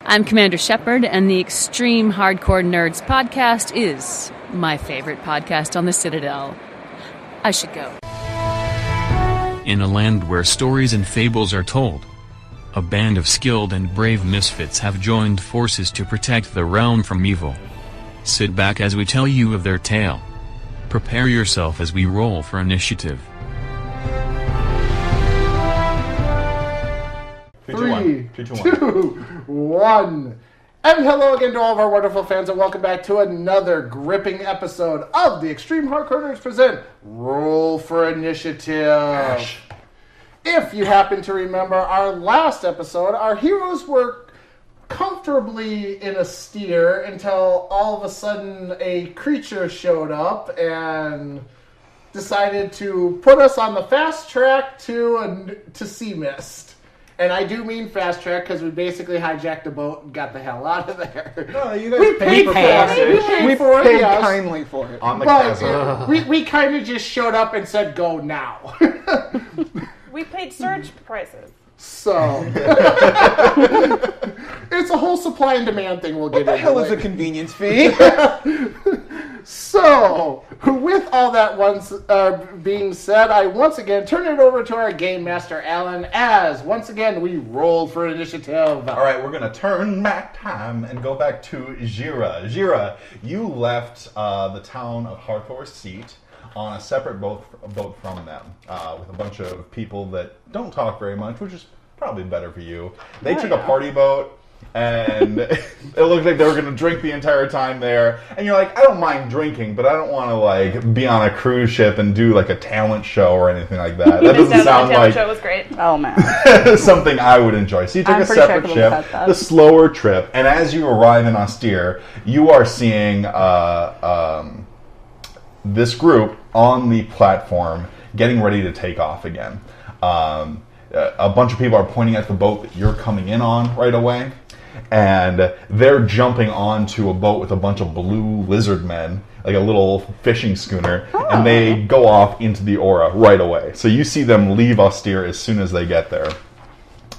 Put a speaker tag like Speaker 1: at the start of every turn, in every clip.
Speaker 1: I'm Commander Shepard, and the Extreme Hardcore Nerds podcast is my favorite podcast on the Citadel. I should go.
Speaker 2: In a land where stories and fables are told, a band of skilled and brave misfits have joined forces to protect the realm from evil. Sit back as we tell you of their tale. Prepare yourself as we roll for initiative.
Speaker 3: 3, 2, 1. And hello again to all of our wonderful fans, and welcome back to another gripping episode of the Extreme Hardcore Nerds present Roll for Initiative. If you happen to remember our last episode, our heroes were comfortably in a steer until all of a sudden a creature showed up and decided to put us on the fast track to Seamist. And I do mean fast track because we basically hijacked a boat and got the hell out of there.
Speaker 4: No, you guys paid for it.
Speaker 3: We paid
Speaker 4: kindly for it.
Speaker 5: On the
Speaker 3: but we kind of just showed up and said, go now.
Speaker 6: We paid surge prices.
Speaker 3: So, it's a whole supply and demand thing we'll get into.
Speaker 4: What the hell is a convenience fee?
Speaker 3: So, with all that being said, I once again turn it over to our Game Master, Alan, as once again we roll for initiative.
Speaker 5: All right, we're going to turn back time and go back to Jira. Jira, you left the town of Harthor Seat on a separate boat from them with a bunch of people that don't talk very much, which is probably better for you. They took a party boat, and it looked like they were going to drink the entire time there. And you're like, I don't mind drinking, but I don't want to like be on a cruise ship and do like a talent show or anything like that. That doesn't sound like
Speaker 6: show was great.
Speaker 7: Oh man,
Speaker 5: something I would enjoy. So you took a separate ship, the slower trip, and as you arrive in Austere, you are seeing this group on the platform getting ready to take off again. A bunch of people are pointing at the boat that you're coming in on right away, and they're jumping onto a boat with a bunch of blue lizard men, like a little fishing schooner, and they go off into the aura right away. So you see them leave Austere as soon as they get there.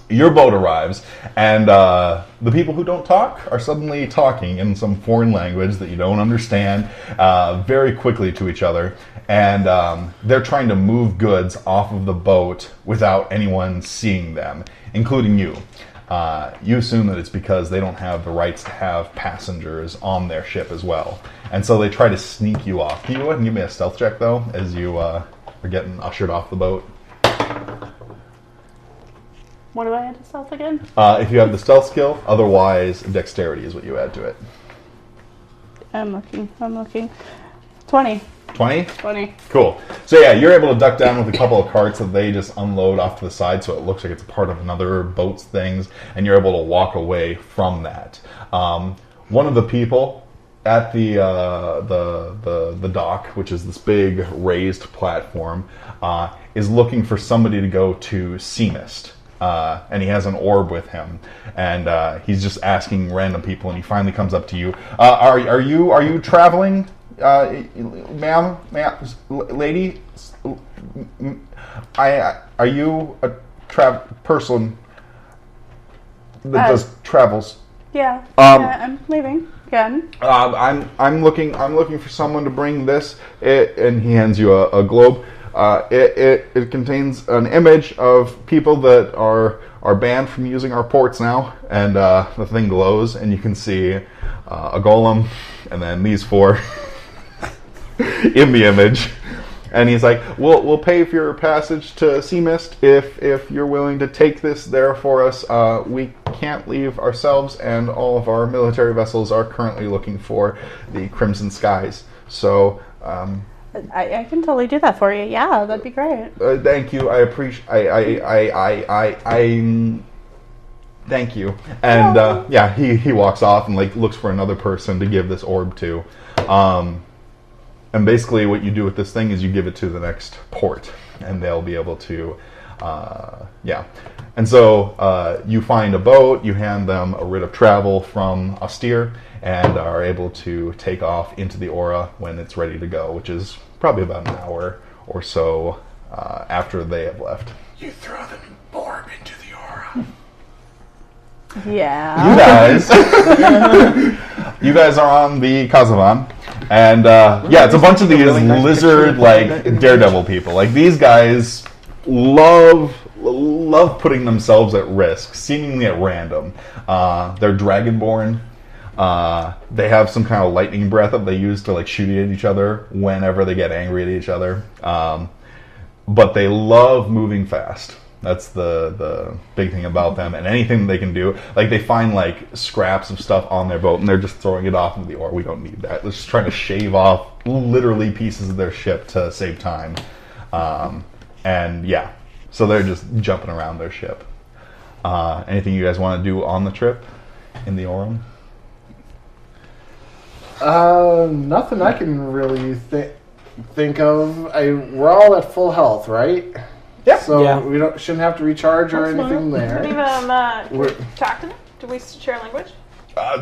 Speaker 5: Your boat arrives, and the people who don't talk are suddenly talking in some foreign language that you don't understand very quickly to each other, and they're trying to move goods off of the boat without anyone seeing them, including you. You assume that it's because they don't have the rights to have passengers on their ship as well, and so they try to sneak you off. Can you go ahead and give me a stealth check, though, as you are getting ushered off the boat?
Speaker 7: what do I add to stealth again?
Speaker 5: If you have the stealth skill, otherwise dexterity is what you add to it.
Speaker 7: I'm looking. 20.
Speaker 5: 20?
Speaker 7: 20.
Speaker 5: Cool. So yeah, you're able to duck down with a couple of carts that they just unload off to the side, so it looks like it's a part of another boat's things, and you're able to walk away from that. One of the people at the dock, which is this big raised platform, is looking for somebody to go to Seamist. And he has an orb with him, and he's just asking random people, and he finally comes up to you. Are you traveling, ma'am, lady? Are you a person that does travels?
Speaker 7: Yeah. I'm leaving again.
Speaker 5: I'm looking for someone to bring this. And he hands you a globe. It contains an image of people that are banned from using our ports now, and the thing glows, and you can see a golem, and then these four in the image. And he's like, "We'll pay for your passage to Seamist if you're willing to take this there for us. We can't leave ourselves, and all of our military vessels are currently looking for the Crimson Skies. So."
Speaker 7: I can totally do that for you. Yeah, that'd be great.
Speaker 5: Thank you. I appreciate. Thank you. And yeah, he walks off and like looks for another person to give this orb to. And basically, what you do with this thing is you give it to the next port, and they'll be able to. Yeah. And so you find a boat. You hand them a writ of travel from Austere, and are able to take off into the aura when it's ready to go, which is probably about an hour or so after they have left.
Speaker 3: You throw the orb into the aura.
Speaker 7: Yeah.
Speaker 5: You guys are on the Kazavan, and it's a bunch of these lizard daredevil people. Like these guys love putting themselves at risk, seemingly at random. They're dragonborn. They have some kind of lightning breath that they use to shoot at each other whenever they get angry at each other. But they love moving fast. That's the big thing about them. And anything they can do, they find scraps of stuff on their boat and they're just throwing it off into the oar. We don't need that. They're just trying to shave off literally pieces of their ship to save time. So they're just jumping around their ship. Anything you guys want to do on the trip in the Orem?
Speaker 3: Nothing I can really think of. We're all at full health, right?
Speaker 4: Yeah.
Speaker 3: So we shouldn't have to recharge or anything there.
Speaker 6: Did we talk to them? Did we share language?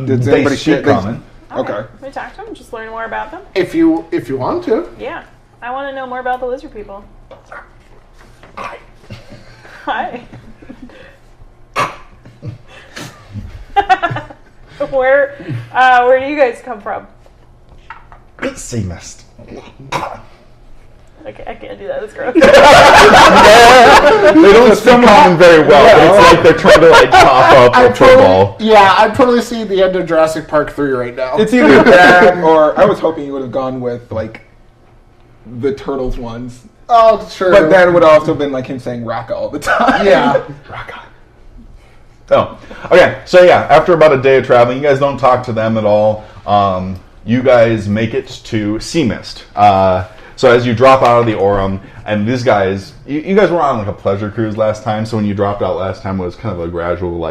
Speaker 4: Did
Speaker 5: they
Speaker 4: anybody
Speaker 5: speak common?
Speaker 4: Okay.
Speaker 6: Can we talk to them? Just learn more about them?
Speaker 3: If you want to.
Speaker 6: Yeah. I want to know more about the lizard people. Hi. Where do you guys come from?
Speaker 5: Seamist.
Speaker 6: I can't do that. That's gross.
Speaker 5: They don't speak common very well. It's like they're trying to top up a football.
Speaker 3: Yeah, I'm totally seeing the end of Jurassic Park 3 right now.
Speaker 4: It's either that or I was hoping you would have gone with the Turtles ones.
Speaker 3: Oh, sure.
Speaker 4: But that would also have been him saying Raka all the time.
Speaker 3: Yeah.
Speaker 5: Raka. Oh, okay. So after about a day of traveling, you guys don't talk to them at all. You guys make it to Seamist. So as you drop out of the Orem, and these guys, you guys were on a pleasure cruise last time. So when you dropped out last time, it was kind of a gradual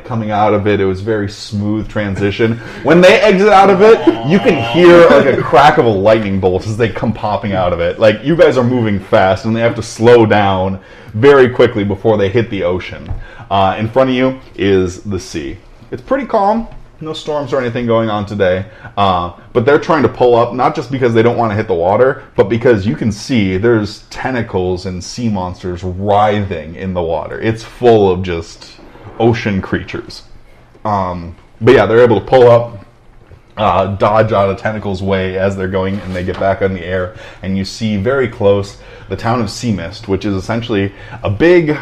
Speaker 5: coming out of it. It was very smooth transition. When they exit out of it, you can hear a crack of a lightning bolt as they come popping out of it. You guys are moving fast, and they have to slow down very quickly before they hit the ocean. In front of you is the sea. It's pretty calm. No storms or anything going on today. But they're trying to pull up, not just because they don't want to hit the water, but because you can see there's tentacles and sea monsters writhing in the water. It's full of just ocean creatures. They're able to pull up, dodge out of tentacles' way as they're going, and they get back on the air. And you see very close the town of Seamist, which is essentially a big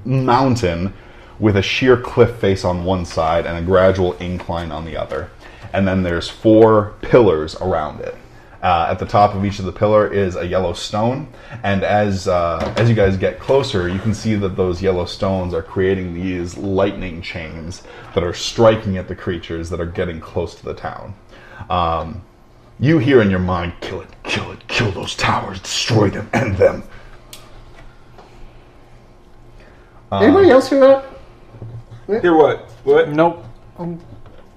Speaker 5: mountain with a sheer cliff face on one side and a gradual incline on the other. And then there's 4 pillars around it. At the top of each of the pillar is a yellow stone, and as you guys get closer, you can see that those yellow stones are creating these lightning chains that are striking at the creatures that are getting close to the town. You hear in your mind, kill it, kill those towers, destroy them, end them.
Speaker 3: Anybody else hear that?
Speaker 4: Hear what? What?
Speaker 8: Nope.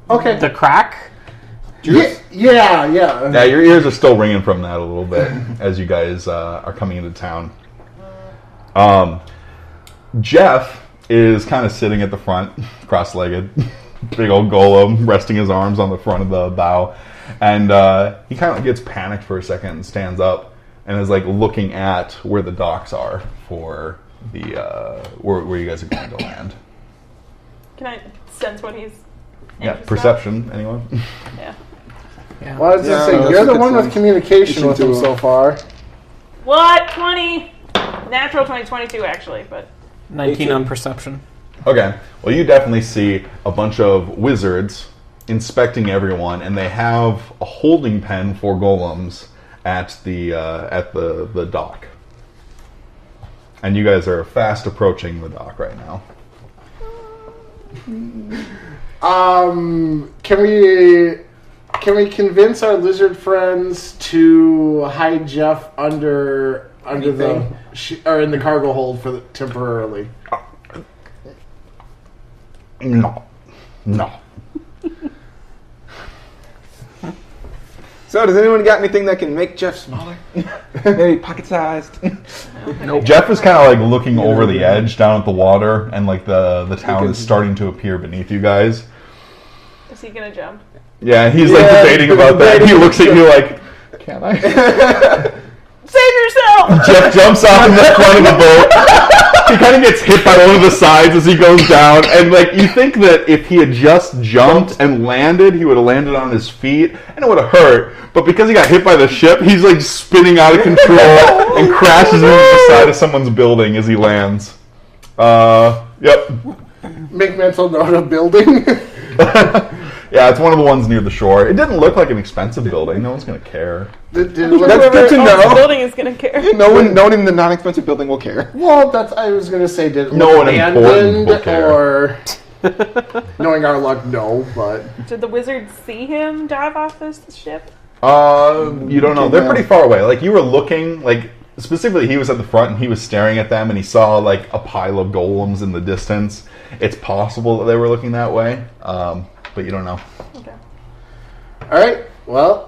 Speaker 3: Okay.
Speaker 8: The crack?
Speaker 3: Yeah.
Speaker 5: Yeah, your ears are still ringing from that a little bit as you guys are coming into town. Jeff is kind of sitting at the front, cross-legged, big old golem, resting his arms on the front of the bow, and he kind of gets panicked for a second and stands up and is looking at where the docks are for the where you guys are going to land.
Speaker 6: Can I sense what he's
Speaker 5: Perception, anyone?
Speaker 6: Yeah.
Speaker 3: Well, I was just saying, you're the one with communication with him so far.
Speaker 6: What? 20? Natural 20, 22 actually, but...
Speaker 8: 19 on perception.
Speaker 5: Okay. Well, you definitely see a bunch of wizards inspecting everyone, and they have a holding pen for golems at the dock. And you guys are fast approaching the dock right now.
Speaker 3: Can we convince our lizard friends to hide Jeff under the or in the cargo hold for temporarily?
Speaker 5: No.
Speaker 4: So, does anyone got anything that can make Jeff smaller? Maybe pocket-sized?
Speaker 5: Nope. Jeff is kind of looking over the edge down at the water, and the town is starting to appear beneath you guys.
Speaker 6: Is he gonna jump?
Speaker 5: Yeah, he's debating about that. He looks at you can I?
Speaker 6: Save yourself!
Speaker 5: Jeff jumps off in the front of the boat. He kind of gets hit by one of the sides as he goes down, and like you think that if he had just jumped and landed, he would have landed on his feet, and it would have hurt. But because he got hit by the ship, he's like spinning out of control and crashes into the side of someone's building as he lands. Yep.
Speaker 3: Make mental note of building.
Speaker 5: Yeah, it's one of the ones near the shore. It didn't look like an expensive building. No one's gonna care.
Speaker 4: That's good to
Speaker 6: The
Speaker 4: know.
Speaker 6: building is gonna care.
Speaker 4: No one in the non-expensive building will care.
Speaker 3: Well, I was going to say, did it
Speaker 5: No
Speaker 3: look
Speaker 5: one important
Speaker 3: abandoned,
Speaker 5: will care.
Speaker 3: or knowing our luck, no, but
Speaker 6: Did the wizard see him dive off this ship?
Speaker 5: You don't know. They're pretty far away. Like you were looking, like specifically, he was at the front and he was staring at them, and he saw like a pile of golems in the distance. It's possible that they were looking that way, but you don't know.
Speaker 6: Okay.
Speaker 3: all right. Well,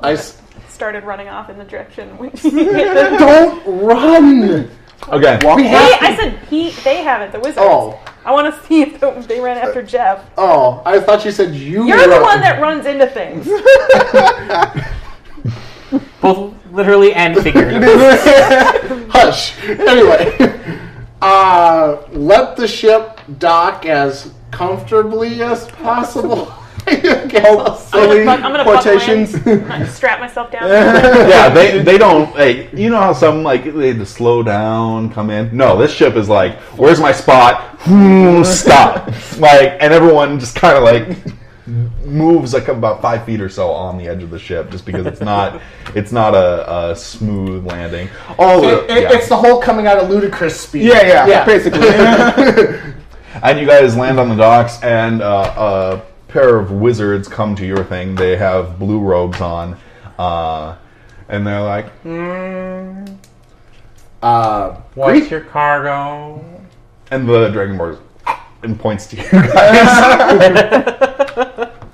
Speaker 6: Started running off in the direction.
Speaker 3: don't run.
Speaker 5: Okay.
Speaker 6: I said they haven't, the wizards.
Speaker 3: Oh.
Speaker 6: I want to see if they ran after Jeff.
Speaker 3: Oh, I thought you said you.
Speaker 6: You're the one that runs into things.
Speaker 8: Both literally and figuratively.
Speaker 3: Hush. Anyway, let the ship dock as comfortably as possible. I guess I'll say.
Speaker 6: I'm gonna
Speaker 4: quotations.
Speaker 6: strap myself down.
Speaker 5: Yeah, they don't. Like, you know how some like they had to slow down, come in. No, this ship is like, where's my spot? Stop. Like, and everyone just kind of like moves like about 5 feet or so on the edge of the ship, just because it's not a smooth landing.
Speaker 3: It's the whole coming out of ludicrous speed.
Speaker 4: Yeah, basically.
Speaker 5: And you guys land on the docks, and a pair of wizards come to your thing. They have blue robes on, and they're like,
Speaker 9: What's your cargo?
Speaker 5: and the Dragonborn and points to you guys.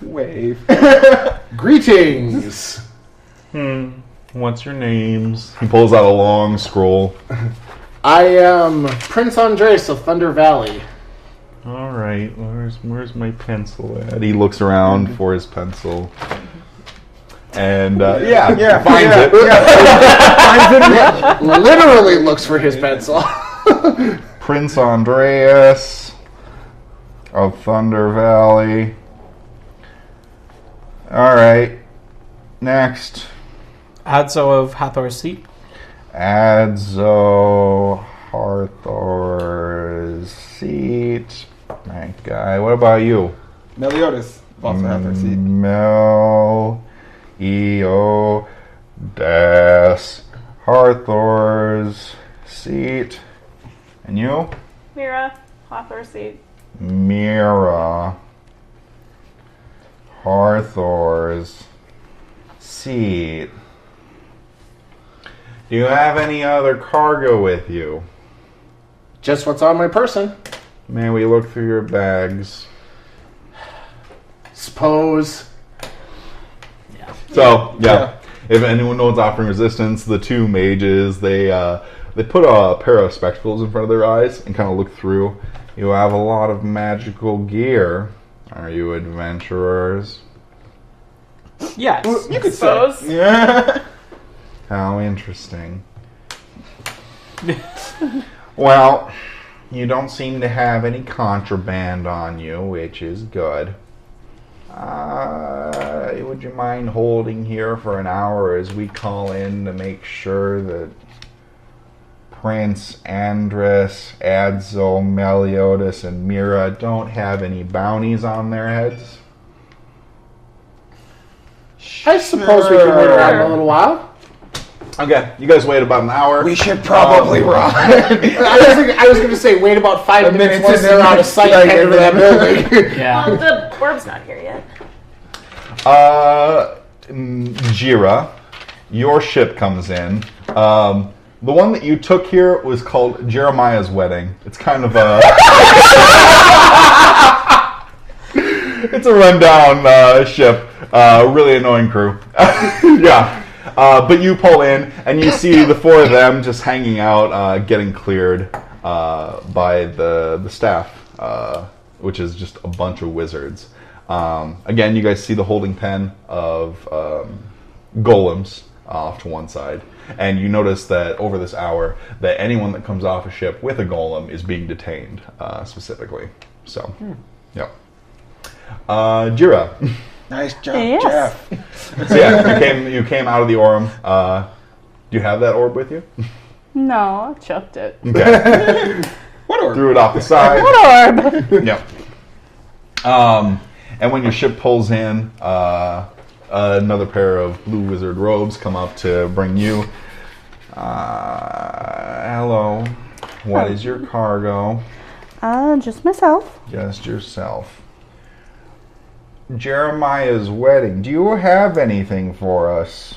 Speaker 4: Wave.
Speaker 3: Greetings.
Speaker 9: What's your names?
Speaker 5: He pulls out a long scroll.
Speaker 3: I am Prince Andres of Thunder Valley.
Speaker 9: All right, where's my pencil at?
Speaker 5: And he looks around for his pencil. And finds it.
Speaker 3: Literally looks for his pencil.
Speaker 5: Prince Andreas of Thunder Valley. All right. Next.
Speaker 8: Adzo of Hathor's Seat.
Speaker 5: Adzo Hathor's Seat. Right, guy. What about you?
Speaker 4: Meliodas also have their seat.
Speaker 5: Mel Eo Das Hathor's Seat. And you?
Speaker 6: Mira, Hathor seat.
Speaker 5: Mira Hathor's Seat. Do you have any other cargo with you?
Speaker 3: Just what's on my person.
Speaker 5: May we look through your bags?
Speaker 3: Suppose.
Speaker 5: So, yeah. If anyone knows offering resistance, the two mages, they put a pair of spectacles in front of their eyes and kind of look through. You have a lot of magical gear. Are you adventurers?
Speaker 8: Yes.
Speaker 4: You could
Speaker 6: Suppose.
Speaker 4: say. Yeah.
Speaker 5: How interesting. Well, you don't seem to have any contraband on you, which is good. Would you mind holding here for an hour as we call in to make sure that Prince Andres, Adzo, Meliodas, and Mira don't have any bounties on their heads?
Speaker 3: I suppose we can wait around a little while.
Speaker 5: Okay, you guys wait about an hour.
Speaker 4: We should probably run.
Speaker 3: I was going to say wait about 5 minutes once they're out of sight heading for that building.
Speaker 8: Yeah.
Speaker 6: Well, the orb's not here yet.
Speaker 5: Jira, your ship comes in. The one that you took here was called Jeremiah's Wedding. It's kind of a... it's a rundown ship. Really annoying crew. Yeah. But you pull in, and you see the four of them just hanging out, getting cleared by the staff, which is just a bunch of wizards. Again, you guys see the holding pen of golems off to one side. And you notice that over this hour, that anyone that comes off a ship with a golem is being detained, specifically. So, yep. Jira.
Speaker 4: Nice job,
Speaker 7: Yes.
Speaker 4: Jeff.
Speaker 5: So yeah, you came out of the orb. Do you have that orb with you?
Speaker 7: No, I chucked it.
Speaker 5: Okay.
Speaker 4: What orb?
Speaker 5: Threw it off the side.
Speaker 7: What orb?
Speaker 5: Yep. And when your ship pulls in, another pair of blue wizard robes come up to bring you. Hello. What is your cargo?
Speaker 7: Just myself.
Speaker 5: Just yourself. Jeremiah's wedding. Do you have anything for us?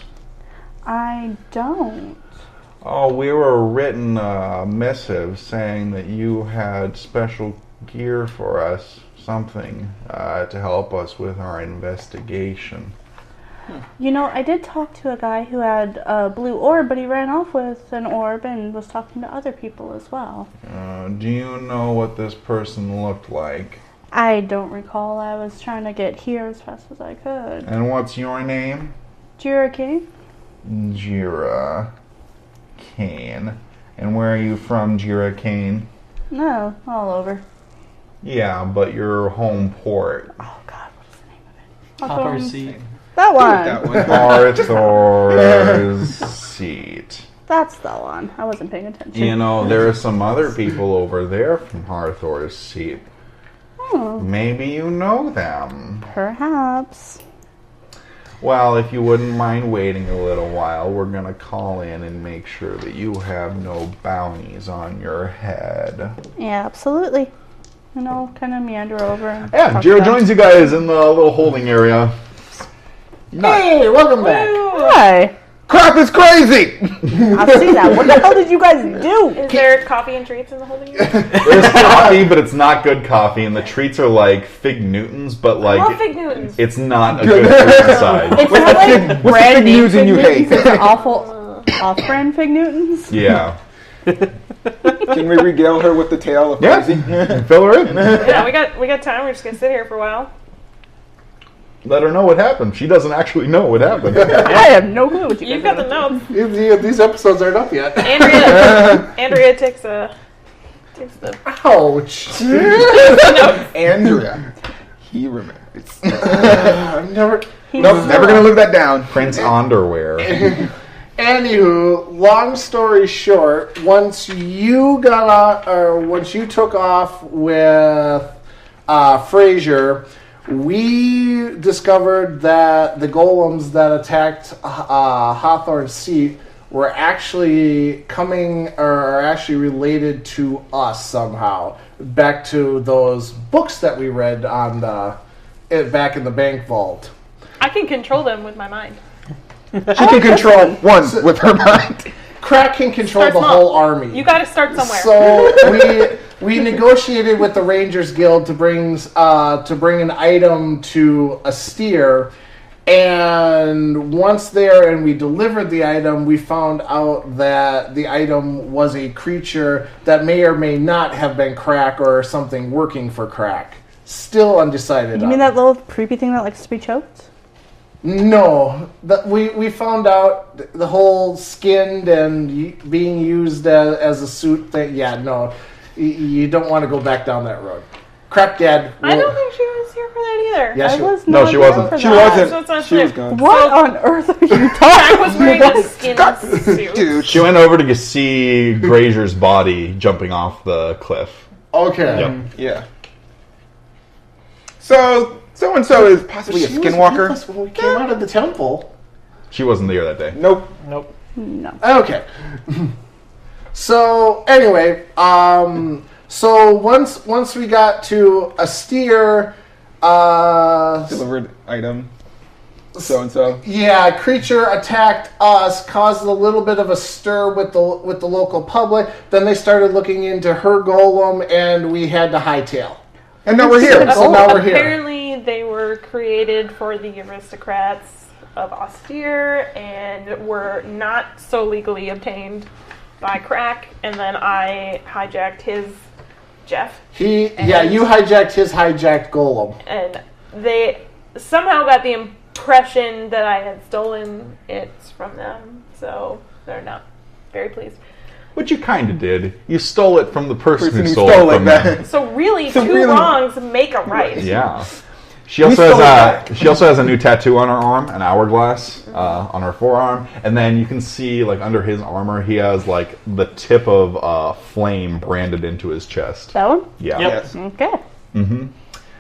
Speaker 7: I don't.
Speaker 5: Oh, we were written a missive saying that you had special gear for us, something to help us with our investigation.
Speaker 7: You know, I did talk to a guy who had a blue orb, but he ran off with an orb and was talking to other people as well.
Speaker 5: Do you know what this person looked like?
Speaker 7: I don't recall. I was trying to get here as fast as I could.
Speaker 5: And what's your name?
Speaker 7: Jira King?
Speaker 5: Jira Kane. And where are you from, Jira Kane?
Speaker 7: No, all over.
Speaker 5: Yeah, but your home port.
Speaker 7: Oh God, what's the name of it?
Speaker 8: Hawthorne's Seat.
Speaker 7: That one.
Speaker 4: That one.
Speaker 5: Arthur's Seat.
Speaker 7: That's the one. I wasn't paying attention.
Speaker 5: You know, there are some other people over there from Arthur's Seat.
Speaker 7: Oh,
Speaker 5: Maybe you know them.
Speaker 7: perhaps.
Speaker 5: Well, if you wouldn't mind waiting a little while, we're going to call in and make sure that you have no bounties on your head.
Speaker 7: Yeah, absolutely. And I'll kind of meander over and
Speaker 5: Yeah,
Speaker 7: talk
Speaker 5: Jira
Speaker 7: to them.
Speaker 5: joins you guys in the little holding area.
Speaker 3: Hey, welcome back.
Speaker 7: Hi.
Speaker 4: Crap is crazy!
Speaker 7: I've seen that. What the hell did you guys do?
Speaker 6: Is there coffee and treats in the holding area?
Speaker 5: There's coffee, but it's not good coffee, and the treats are like Fig Newtons, but like
Speaker 6: I love Fig Newtons.
Speaker 5: it's not a good fruit inside.
Speaker 7: It's not like
Speaker 4: what's the
Speaker 7: brand
Speaker 4: Fig
Speaker 7: name
Speaker 4: Newton
Speaker 7: Fig
Speaker 4: you
Speaker 7: Newtons.
Speaker 4: hate?
Speaker 7: It's an awful off-brand Fig Newtons.
Speaker 5: Yeah.
Speaker 4: Can we regale her with the tale of
Speaker 5: Yeah.
Speaker 4: crazy?
Speaker 5: Fill her in.
Speaker 6: Yeah, we got time. We're just gonna sit here for a while.
Speaker 5: Let her know what happened. She doesn't actually know what happened.
Speaker 7: I have no clue what you
Speaker 6: You've
Speaker 7: guys
Speaker 6: got the
Speaker 7: are
Speaker 6: notes.
Speaker 3: These episodes aren't up yet.
Speaker 6: Andrea takes the.
Speaker 3: Ouch.
Speaker 4: Andrea. He remembers.
Speaker 3: I've never.
Speaker 4: Nope, never gonna live that down.
Speaker 5: Prince Underwear.
Speaker 3: Anywho, long story short, once you took off with Frazier, we discovered that the golems that attacked Hawthorne's Seat were actually actually related to us somehow. Back to those books that we read on back in the bank vault.
Speaker 6: I can control them with my mind.
Speaker 4: She can control one with her mind.
Speaker 3: Crack can control
Speaker 6: Start
Speaker 3: the
Speaker 6: small.
Speaker 3: whole army.
Speaker 6: You got to start somewhere.
Speaker 3: So we negotiated with the Rangers Guild to bring an item to Astir, and once there and we delivered the item, we found out that the item was a creature that may or may not have been Crack or something working for Crack. Still undecided.
Speaker 7: You mean
Speaker 3: on
Speaker 7: that little creepy thing that likes to be choked?
Speaker 3: No, we found out the whole skinned and being used as a suit thing. Yeah, no, you don't want to go back down that road. Crack Dad.
Speaker 6: I don't think she was here for that either.
Speaker 3: Yeah,
Speaker 7: I
Speaker 3: she
Speaker 7: was
Speaker 5: No,
Speaker 7: not
Speaker 5: she
Speaker 7: there
Speaker 5: wasn't.
Speaker 7: for
Speaker 4: She
Speaker 7: that.
Speaker 6: So it's
Speaker 4: wasn't.
Speaker 6: not
Speaker 4: She was
Speaker 6: fair.
Speaker 4: gone.
Speaker 7: What on earth are you
Speaker 6: Crack
Speaker 7: talking
Speaker 6: was wearing
Speaker 7: about?
Speaker 6: a skin suit.
Speaker 4: Dude,
Speaker 5: She went over to see Grazier's body jumping off the cliff.
Speaker 3: Okay.
Speaker 5: Yep.
Speaker 4: yeah. So and so is possibly a
Speaker 3: She was
Speaker 4: skinwalker.
Speaker 3: with us when we came out of the temple.
Speaker 5: She wasn't there that day.
Speaker 4: Nope.
Speaker 8: Nope.
Speaker 7: No.
Speaker 3: Okay. So anyway, so once we got to Astir,
Speaker 4: Delivered item. So and so.
Speaker 3: yeah, a creature attacked us, caused a little bit of a stir with the local public. Then they started looking into her golem, and we had to hightail.
Speaker 4: And now we're here.
Speaker 3: So now we're here.
Speaker 6: Apparently, they were created for the aristocrats of Austere and were not so legally obtained by Crack. And then I hijacked his Jeff,
Speaker 3: You hijacked his hijacked golem.
Speaker 6: and they somehow got the impression that I had stolen it from them, so they're not very pleased.
Speaker 5: Which you kind of did. You stole it from the person who stole
Speaker 4: stole
Speaker 5: it
Speaker 4: it
Speaker 5: from
Speaker 4: back.
Speaker 5: them.
Speaker 6: So really,
Speaker 4: So
Speaker 6: two
Speaker 4: really-
Speaker 6: wrongs make a right.
Speaker 5: Yeah. She also has a new tattoo on her arm, an hourglass on her forearm, and then you can see like under his armor he has like the tip of flame branded into his chest.
Speaker 7: That one?
Speaker 5: Yeah.
Speaker 8: Yep.
Speaker 4: Yes.
Speaker 7: Okay.
Speaker 5: Mm-hmm.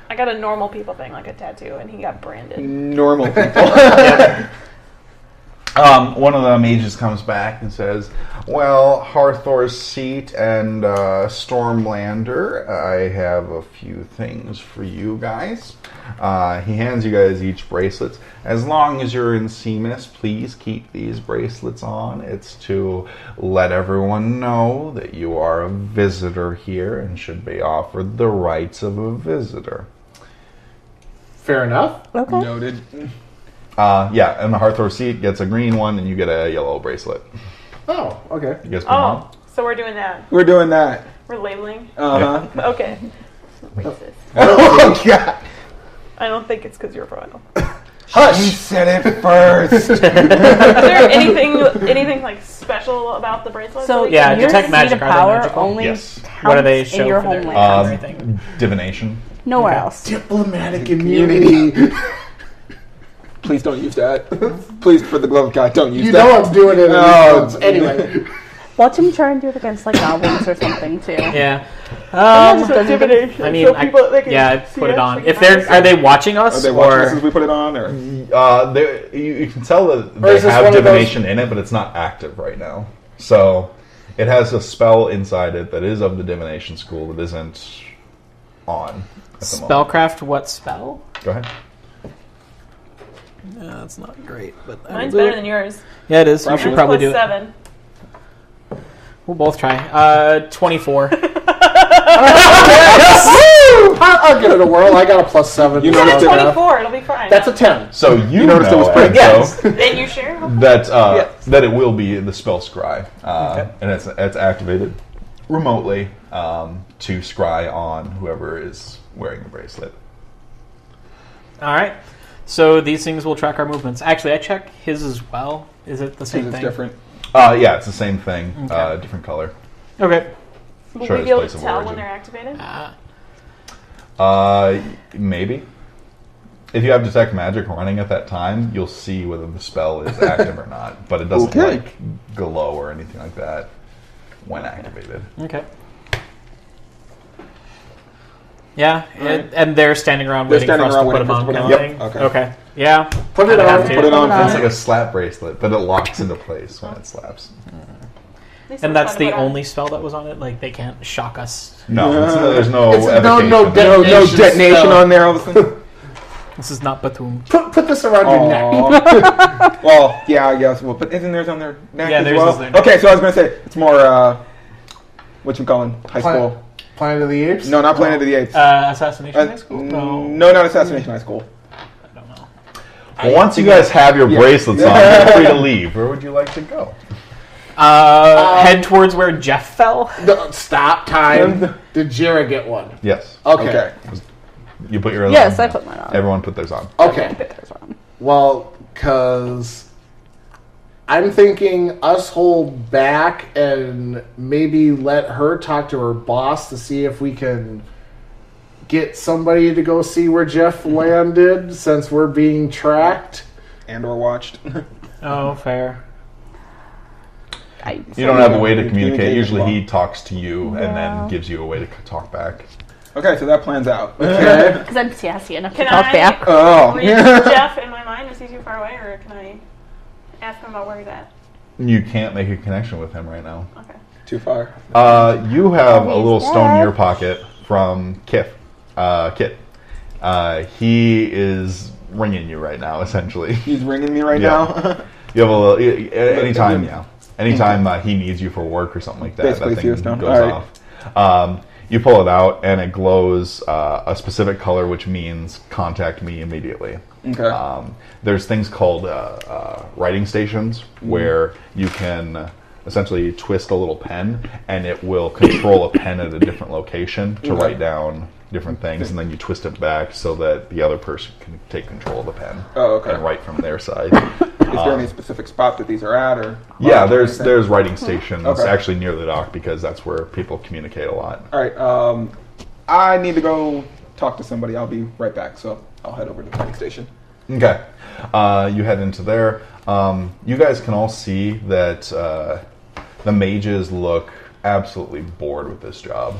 Speaker 6: I got a normal people thing, like a tattoo, and he got branded.
Speaker 4: Normal people.
Speaker 5: One of the mages comes back and says, "Well, Hathor's Seat and Stormlander, I have a few things for you guys." He hands you guys each bracelets. As long as you're in Seamist, please keep these bracelets on. It's to let everyone know that you are a visitor here and should be offered the rights of a visitor.
Speaker 3: Fair enough.
Speaker 7: Okay.
Speaker 4: Noted.
Speaker 5: Yeah, and the Hathor Seat gets a green one, and you get a yellow bracelet.
Speaker 3: Oh, okay.
Speaker 5: You guys put them on?
Speaker 6: Oh, so we're doing that.
Speaker 4: We're doing that.
Speaker 6: We're labeling.
Speaker 4: Uh-huh.
Speaker 6: Okay. Racist.
Speaker 4: Oh, God.
Speaker 6: I don't think it's because you're royal.
Speaker 4: He said it first.
Speaker 6: Is there anything like special about the bracelet?
Speaker 7: So
Speaker 8: Yeah,
Speaker 7: your
Speaker 8: detect
Speaker 7: seat
Speaker 8: magic,
Speaker 7: of
Speaker 8: are they
Speaker 7: power
Speaker 8: magical?
Speaker 7: only
Speaker 5: Yes.
Speaker 7: counts
Speaker 8: What do they show
Speaker 7: in your
Speaker 8: for their
Speaker 7: homeland.
Speaker 8: everything?
Speaker 5: Divination.
Speaker 7: Nowhere
Speaker 8: Okay.
Speaker 7: else.
Speaker 3: Diplomatic immunity.
Speaker 4: Please don't use that. Please, for the love of God, don't use
Speaker 3: You
Speaker 4: that.
Speaker 3: know I'm doing it.
Speaker 4: Oh,
Speaker 3: Anyway.
Speaker 7: Watch him try and do it against like goblins or something too.
Speaker 8: Yeah.
Speaker 6: Just intimidation.
Speaker 8: I mean,
Speaker 6: so people, they can
Speaker 8: I
Speaker 6: see
Speaker 8: put it
Speaker 6: us,
Speaker 8: on.
Speaker 6: they
Speaker 8: If
Speaker 6: can
Speaker 8: they're, are they watching
Speaker 4: Are
Speaker 8: us
Speaker 4: they watching us
Speaker 8: or?
Speaker 4: as we put it on? Or?
Speaker 5: You can tell that
Speaker 3: Or
Speaker 5: they
Speaker 3: is this
Speaker 5: have
Speaker 3: one of
Speaker 5: divination in it, but it's not active right now. So it has a spell inside it that is of the divination school that isn't on at the moment.
Speaker 8: Spellcraft, what spell?
Speaker 5: Go ahead.
Speaker 8: Yeah, that's not great, but
Speaker 6: Mine's better than yours.
Speaker 8: Yeah, it is. We should
Speaker 6: Mine's
Speaker 8: probably
Speaker 6: plus
Speaker 8: do it.
Speaker 6: 7.
Speaker 8: We'll both try. 24.
Speaker 3: I'll give it a whirl. I got a +7.
Speaker 4: You
Speaker 6: I
Speaker 4: noticed
Speaker 6: got
Speaker 4: it,
Speaker 6: a 24. It'll be fine.
Speaker 3: That's a 10.
Speaker 5: So you
Speaker 4: noticed it was
Speaker 5: know,
Speaker 4: pretty-
Speaker 5: Enzo,
Speaker 6: And you share?
Speaker 5: that it will be the spell scry, and it's activated remotely to scry on whoever is wearing the bracelet.
Speaker 8: All right. So these things will track our movements. Actually, I check his as well. Is it the same
Speaker 4: It's
Speaker 8: thing?
Speaker 4: different.
Speaker 5: Yeah, it's the same thing,
Speaker 8: Okay.
Speaker 5: different color.
Speaker 8: Okay.
Speaker 6: Will
Speaker 5: Sure,
Speaker 6: we
Speaker 5: it's
Speaker 6: be able
Speaker 5: place
Speaker 6: to
Speaker 5: of
Speaker 6: tell
Speaker 5: origin.
Speaker 6: when they're activated?
Speaker 5: Maybe. If you have detect magic running at that time, you'll see whether the spell is active or not. But it doesn't
Speaker 4: Okay.
Speaker 5: like glow or anything like that when activated.
Speaker 8: Okay. Yeah,
Speaker 4: Alright.
Speaker 8: and they're standing around
Speaker 4: They're
Speaker 8: waiting for
Speaker 4: standing
Speaker 8: us to
Speaker 4: around
Speaker 8: put
Speaker 4: waiting
Speaker 8: them
Speaker 4: for us
Speaker 8: on.
Speaker 4: to put
Speaker 8: kind
Speaker 4: it
Speaker 8: of
Speaker 4: on?
Speaker 8: thing.
Speaker 4: Okay.
Speaker 8: Okay. Yeah.
Speaker 3: Put it
Speaker 8: I'd
Speaker 3: on.
Speaker 8: have to.
Speaker 4: Put it on.
Speaker 7: Put it
Speaker 5: It's like a slap bracelet, but it locks into place when it slaps.
Speaker 6: At least
Speaker 8: And
Speaker 6: it's
Speaker 8: that's
Speaker 6: fun to
Speaker 8: the
Speaker 6: put on.
Speaker 8: only spell that was on it. Like they can't shock us.
Speaker 5: No, there's no
Speaker 3: It's no
Speaker 5: evocation.
Speaker 4: No
Speaker 3: detonation
Speaker 4: detonation
Speaker 3: spell.
Speaker 4: on there all of a sudden.
Speaker 8: This is not Bethune.
Speaker 3: Put this around your neck.
Speaker 4: Aw. Well, yeah, I guess. Well, but isn't theirs on their neck
Speaker 8: Yeah,
Speaker 4: as
Speaker 8: theirs
Speaker 4: well?
Speaker 8: is their neck.
Speaker 4: Okay, so I was going to say, it's more, what you calling? High school.
Speaker 3: Planet of the Apes?
Speaker 4: No, not Planet of the Apes.
Speaker 8: Assassination High School? No.
Speaker 4: No, not Assassination High School.
Speaker 8: I don't know.
Speaker 5: Well, once you guys have your
Speaker 4: Yeah.
Speaker 5: bracelets on, you're free to leave. Where would you like to go?
Speaker 8: Head towards where Jeff fell.
Speaker 3: No, stop time. Did Jira get one?
Speaker 5: Yes.
Speaker 3: Okay.
Speaker 5: You put yours
Speaker 7: Yes,
Speaker 5: on.
Speaker 7: I put mine on.
Speaker 5: Everyone put theirs on.
Speaker 3: Okay.
Speaker 7: There's one.
Speaker 3: Well, because I'm thinking us hold back and maybe let her talk to her boss to see if we can get somebody to go see where Jeff landed since we're being tracked.
Speaker 4: And or watched.
Speaker 8: Oh, fair.
Speaker 5: You don't have a way to communicate.
Speaker 4: Communicate
Speaker 5: Usually
Speaker 4: as well.
Speaker 5: he talks to you and
Speaker 7: Yeah.
Speaker 5: then gives you a way to talk back.
Speaker 4: Okay, so that plans out.
Speaker 3: Okay.
Speaker 7: Because I'm sassy enough
Speaker 6: Can
Speaker 7: to talk
Speaker 6: I
Speaker 7: back.
Speaker 4: Oh.
Speaker 6: read Jeff in my mind? Is he too far away, or can I ask him about where he's at?
Speaker 5: You can't make a connection with him right now.
Speaker 6: Okay.
Speaker 4: Too far.
Speaker 5: You have a
Speaker 7: He's
Speaker 5: little stone in
Speaker 7: dead.
Speaker 5: your pocket from Kit. He is ringing you right now, essentially.
Speaker 4: He's ringing me right
Speaker 5: Yeah.
Speaker 4: now.
Speaker 5: You have a little, anytime, yeah. Anytime he needs you for work or something like that,
Speaker 4: Basically
Speaker 5: that thing
Speaker 4: Fuse Stone.
Speaker 5: goes
Speaker 4: All right.
Speaker 5: off. You pull it out, and it glows a specific color, which means contact me immediately.
Speaker 4: Okay.
Speaker 5: There's things called writing stations where you can essentially twist a little pen, and it will control a pen at a different location to
Speaker 4: Okay.
Speaker 5: write down different things, and then you twist it back so that the other person can take control of the pen.
Speaker 4: Oh, okay.
Speaker 5: And write from their side.
Speaker 4: Is there any specific spot that these are at, or?
Speaker 5: Yeah, there's writing stations
Speaker 4: Okay.
Speaker 5: actually near the dock because that's where people communicate a lot.
Speaker 4: All right. I need to go talk to somebody. I'll be right back, so I'll head over to the writing station.
Speaker 5: Okay. You head into there. You guys can all see that the mages look absolutely bored with this job.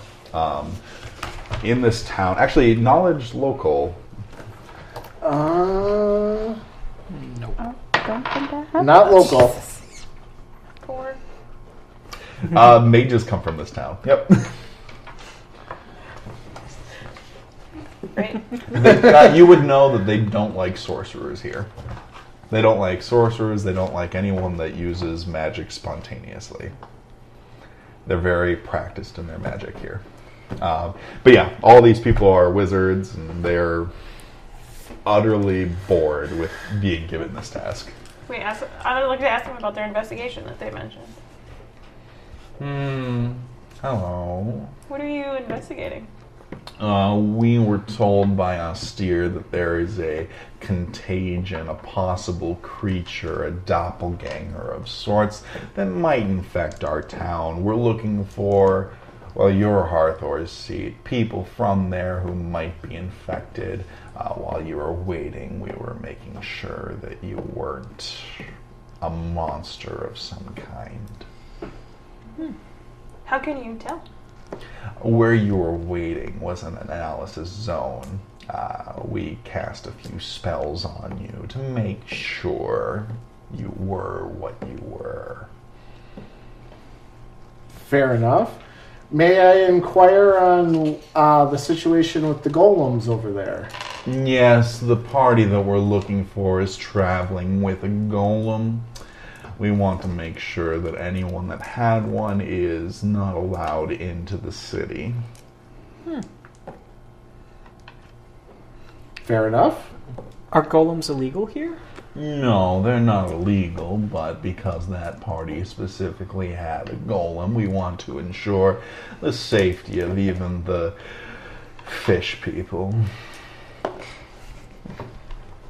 Speaker 5: In this town, actually, knowledge local.
Speaker 7: Don't think I have.
Speaker 3: Not local.
Speaker 6: 4.
Speaker 5: Mages come from this town. Yep.
Speaker 6: Right.
Speaker 5: You would know that they don't like sorcerers here. They don't like sorcerers. They don't like anyone that uses magic spontaneously. They're very practiced in their magic here. But yeah, all these people are wizards, and they're utterly bored with being given this task.
Speaker 6: Wait, I would like to ask them about their investigation that they mentioned.
Speaker 5: Hello.
Speaker 6: What are you investigating?
Speaker 5: We were told by Austere that there is a contagion, a possible creature, a doppelganger of sorts that might infect our town. We're looking for, well, your Harthor's seat, people from there who might be infected. While you were waiting, we were making sure that you weren't a monster of some kind.
Speaker 6: How can you tell?
Speaker 5: Where you were waiting was an analysis zone. We cast a few spells on you to make sure you were what you were.
Speaker 3: Fair enough. May I inquire on the situation with the golems over there?
Speaker 5: Yes, the party that we're looking for is traveling with a golem. We want to make sure that anyone that had one is not allowed into the city.
Speaker 3: Fair enough.
Speaker 8: Are golems illegal here?
Speaker 5: No, they're not illegal, but because that party specifically had a golem, we want to ensure the safety of even the fish people.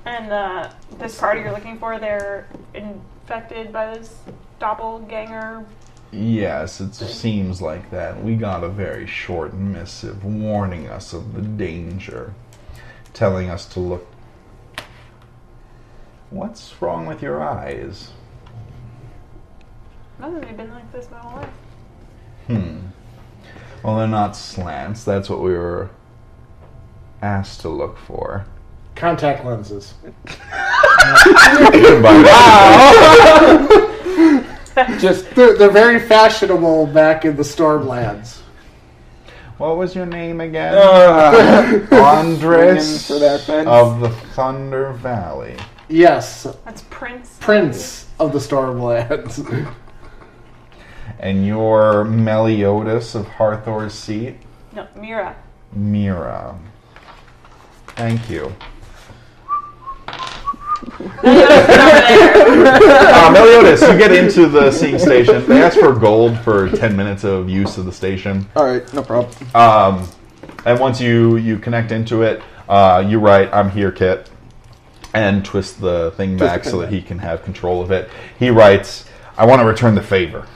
Speaker 6: And this party you're looking for, they're infected by this doppelganger?
Speaker 5: Yes, it seems like that. We got a very short missive warning us of the danger, telling us to look. What's wrong with your eyes?
Speaker 6: Nothing, they've been like this my whole life.
Speaker 5: Well, they're not slants. That's what we were asked to look for.
Speaker 3: Contact lenses. They're very fashionable back in the Stormlands.
Speaker 5: What was your name again? Andres
Speaker 4: For that fence.
Speaker 5: of the Thunder Valley.
Speaker 3: Yes,
Speaker 6: That's Prince.
Speaker 3: Prince of the Stormlands.
Speaker 5: And you're Meliodas of Harthor's seat?
Speaker 6: No, Mira.
Speaker 5: Mira. Thank you. Meliodas, you get into the seeing station. They ask for gold for 10 minutes of use of the station.
Speaker 4: All right, no problem.
Speaker 5: And once you connect into it, you write, "I'm here, Kit," and twist the thing back so that he can have control of it. He writes, "I want to return the favor.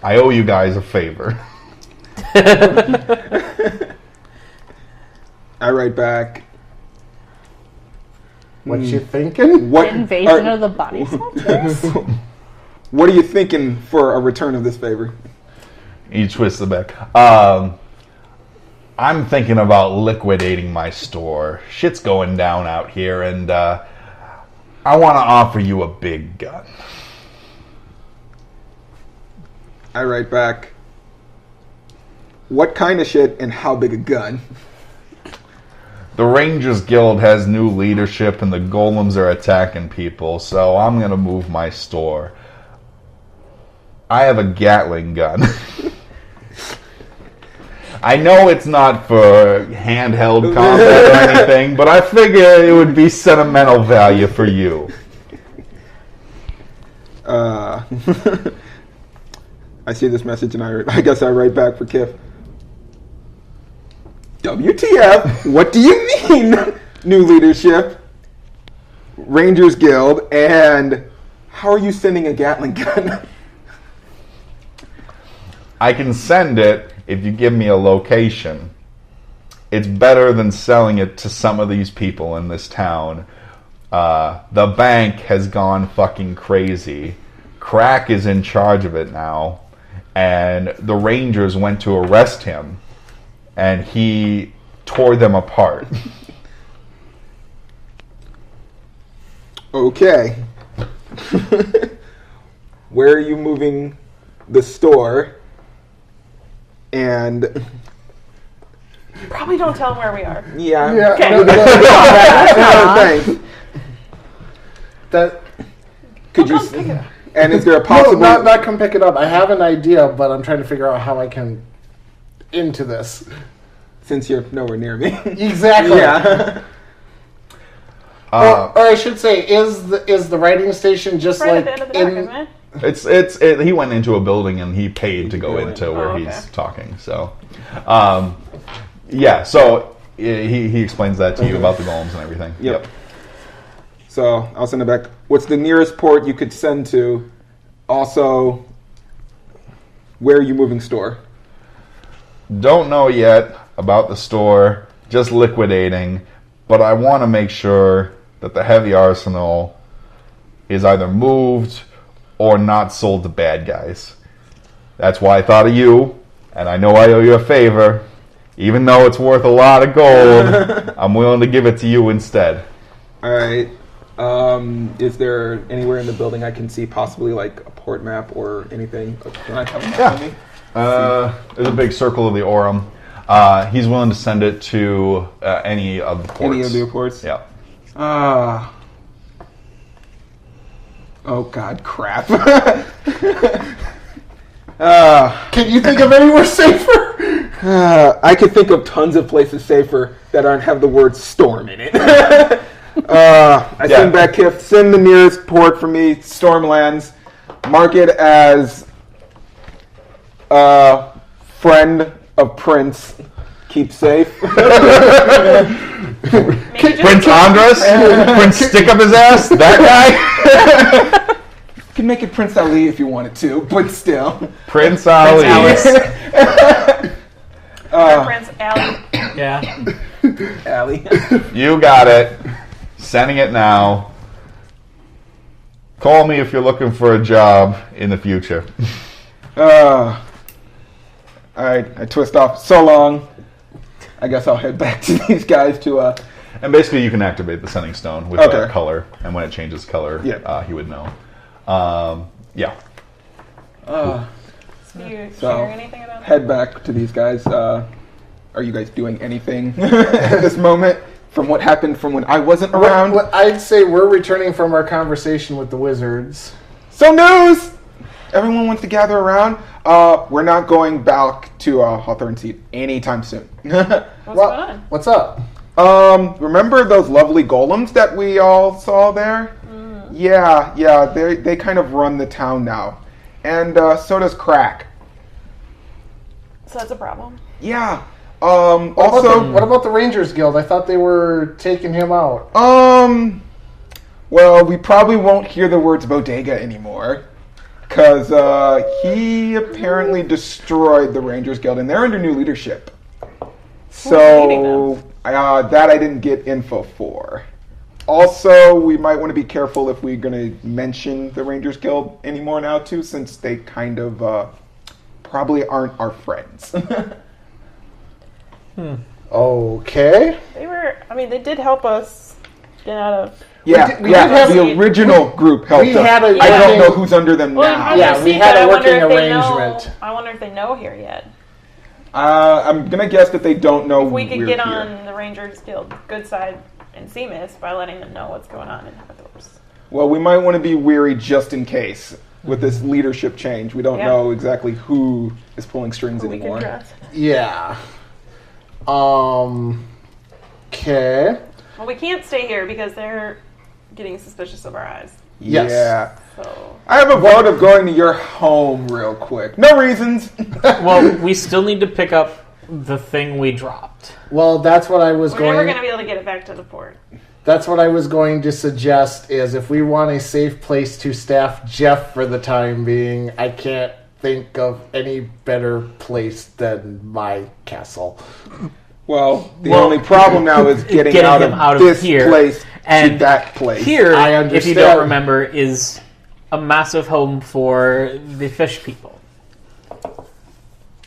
Speaker 5: I owe you guys a favor."
Speaker 4: I write back.
Speaker 3: What you thinking?
Speaker 4: What
Speaker 7: Invasion of the body snatchers?
Speaker 4: What are you thinking for a return of this favor?
Speaker 5: He twists it back. I'm thinking about liquidating my store. Shit's going down out here, and I want to offer you a big gun.
Speaker 4: I write back. What kind of shit and how big a gun?
Speaker 5: The Rangers Guild has new leadership, and the golems are attacking people, so I'm going to move my store. I have a Gatling gun. I know it's not for handheld combat or anything, but I figure it would be sentimental value for you.
Speaker 4: I see this message, and I guess I write back for Kif. WTF? What do you mean? New leadership, Rangers Guild, and how are you sending a Gatling gun?
Speaker 5: I can send it if you give me a location. It's better than selling it to some of these people in this town. The bank has gone fucking crazy. Crack is in charge of it now. And the Rangers went to arrest him. And he tore them apart.
Speaker 4: Okay. Where are you moving the store? And
Speaker 6: Probably don't tell them where we are.
Speaker 4: yeah.
Speaker 6: Okay.
Speaker 4: Thanks.
Speaker 3: That
Speaker 4: Could you?
Speaker 6: Come pick it up.
Speaker 4: And is there a
Speaker 3: no,
Speaker 4: possible?
Speaker 3: not come pick it up. I have an idea, but I'm trying to figure out how I can into this.
Speaker 4: Since you're nowhere near me.
Speaker 3: Exactly.
Speaker 4: Yeah.
Speaker 3: Or I should say, is the writing station just
Speaker 6: Right
Speaker 3: like
Speaker 6: at the end of the back, isn't it?
Speaker 5: He went into a building and he paid to go into where
Speaker 6: okay.
Speaker 5: he's talking. So, yeah. So he explains that to you about the golems and everything.
Speaker 4: Yep. So I'll send it back. What's the nearest port you could send to? Also, where are you moving store?
Speaker 5: Don't know yet about the store. Just liquidating, but I want to make sure that the heavy arsenal is either moved or not sold to bad guys. That's why I thought of you, and I know I owe you a favor. Even though it's worth a lot of gold, I'm willing to give it to you instead.
Speaker 4: All right. Is there anywhere in the building I can see possibly like a port map or anything? Can I have a map on me?
Speaker 5: There's a big circle of the Aurum. He's willing to send it to any of the ports.
Speaker 4: Any of the ports?
Speaker 5: Yeah.
Speaker 4: Oh God, crap.
Speaker 3: Can you think of anywhere safer?
Speaker 4: I could think of tons of places safer that aren't have the word storm in it. Send back Kif. Send the nearest port for me, Stormlands. Mark it as friend of Prince. Keep safe.
Speaker 5: Prince Andres? Prince Stick Up His Ass? That guy?
Speaker 4: You can make it Prince Ali if you wanted to, but still.
Speaker 5: Prince Ali.
Speaker 6: Prince Ali.
Speaker 8: Yeah.
Speaker 4: Ali.
Speaker 5: You got it. Sending it now. Call me if you're looking for a job in the future.
Speaker 4: Alright, I twist off. So long. I guess I'll head back to these guys to
Speaker 5: And basically you can activate the sending stone with
Speaker 4: Okay.
Speaker 5: a color, and when it changes color, he would know. Yeah.
Speaker 6: Do you
Speaker 4: So,
Speaker 6: share anything about
Speaker 4: head back to these guys. Are you guys doing anything at this moment from what happened from when I wasn't around?
Speaker 3: I'd say we're returning from our conversation with the wizards.
Speaker 4: So news! Everyone wants to gather around. We're not going back to Hawthorne Seat anytime soon.
Speaker 6: What's going on?
Speaker 3: What's up?
Speaker 4: Remember those lovely golems that we all saw there? Yeah, they kind of run the town now. And so does Crack.
Speaker 6: So that's a problem.
Speaker 4: Yeah.
Speaker 3: What about the Rangers Guild? I thought they were taking him out.
Speaker 4: Well, we probably won't hear the words bodega anymore. Because he apparently destroyed the Rangers Guild, and they're under new leadership. So, that I didn't get info for. Also, we might want to be careful if we're going to mention the Rangers Guild anymore now, too, since they kind of probably aren't our friends.
Speaker 3: Okay.
Speaker 6: They did help us get out of...
Speaker 3: We did have
Speaker 4: the original group helped us.
Speaker 3: had a
Speaker 4: I don't
Speaker 3: working-
Speaker 4: know who's under them
Speaker 6: Well,
Speaker 4: now.
Speaker 3: Yeah, we had a working arrangement.
Speaker 6: I wonder if they know here yet.
Speaker 4: I'm going to guess that they don't know
Speaker 6: If we could
Speaker 4: we're
Speaker 6: get
Speaker 4: here.
Speaker 6: on the Rangers Guild good side and Seamist by letting them know what's going on in Hathors.
Speaker 4: Well, we might want to be weary just in case with this leadership change. We don't know exactly who is pulling strings
Speaker 6: We could
Speaker 4: anymore.
Speaker 6: trust.
Speaker 3: Yeah. Okay.
Speaker 6: Well, we can't stay here because they're getting suspicious of our eyes.
Speaker 3: Yes.
Speaker 4: Yeah.
Speaker 6: So
Speaker 4: I have a vote of going to your home real quick. No reasons.
Speaker 8: Well, we still need to pick up The thing we dropped.
Speaker 3: Well, that's what I was
Speaker 6: We're
Speaker 3: going.
Speaker 6: never going to be able to get it back to the port.
Speaker 3: That's what I was going to suggest. Is if we want a safe place to staff Jeff for the time being, I can't think of any better place than my castle.
Speaker 4: Well, the only problem now is getting
Speaker 8: him
Speaker 4: out
Speaker 8: out
Speaker 4: of
Speaker 8: of
Speaker 4: this
Speaker 8: here.
Speaker 4: place
Speaker 8: And
Speaker 4: to that place.
Speaker 8: Here,
Speaker 3: I
Speaker 8: if you
Speaker 3: understand.
Speaker 8: don't remember, is a massive home for the fish people.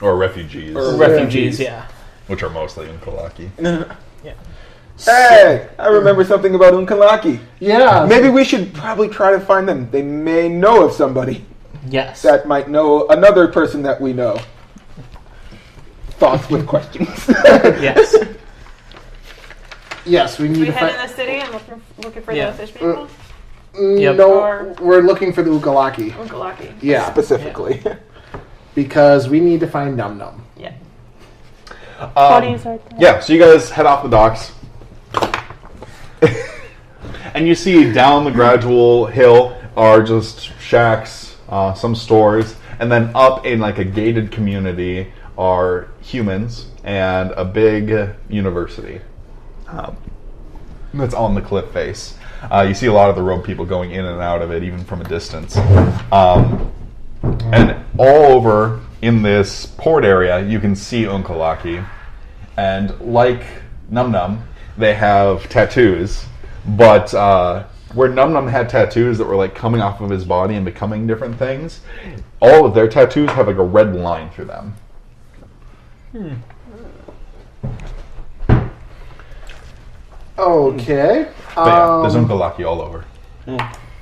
Speaker 5: Or refugees,
Speaker 8: Refugees, yeah.
Speaker 5: which are mostly in Kalaki.
Speaker 4: Hey, I remember something about Unkalaki.
Speaker 3: Yeah.
Speaker 4: Maybe we should probably try to find them. They may know of somebody
Speaker 8: Yes.
Speaker 4: that might know another person that we know. Thoughts with questions.
Speaker 8: Yes.
Speaker 3: Yes, we need
Speaker 6: We
Speaker 3: to
Speaker 6: head
Speaker 3: find.
Speaker 6: in the city and looking for
Speaker 8: Yeah.
Speaker 6: the fish people?
Speaker 8: Yep.
Speaker 3: No,
Speaker 6: Or-
Speaker 3: we're looking for the Ukalaki.
Speaker 6: Unkalaki.
Speaker 3: Yeah,
Speaker 4: Specifically.
Speaker 3: because we need to find Num Num.
Speaker 6: Yeah.
Speaker 7: Cody's right there.
Speaker 5: Yeah, so you guys head off the docks. And you see down the gradual hill are just shacks, some stores, and then up in like a gated community are humans and a big university. That's on the cliff face. You see a lot of the road people going in and out of it, even from a distance. And all over in this port area, you can see Unkalaki. And like Num Num, they have tattoos. But where Num Num had tattoos that were like coming off of his body and becoming different things, all of their tattoos have like a red line through them.
Speaker 3: Okay.
Speaker 5: But yeah, there's Unkalaki all over.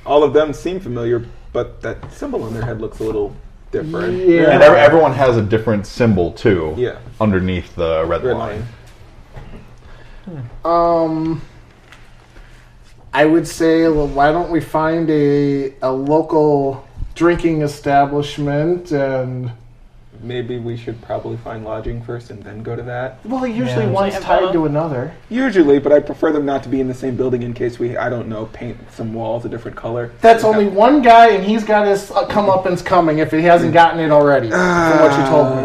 Speaker 4: All of them seem familiar, but that symbol on their head looks a little different.
Speaker 3: Yeah.
Speaker 5: And everyone has a different symbol too.
Speaker 4: Yeah.
Speaker 5: Underneath the red
Speaker 4: Red
Speaker 5: line.
Speaker 4: line.
Speaker 3: I would say, well, why don't we find a local drinking establishment and.
Speaker 4: Maybe we should probably find lodging first and then go to that.
Speaker 3: Well, usually
Speaker 8: Yeah.
Speaker 3: one's tied to another.
Speaker 4: Usually, but I prefer them not to be in the same building in case we, I don't know, paint some walls a different color.
Speaker 3: That's only one guy, and he's got his comeuppance coming if he hasn't gotten it already, from what you told me.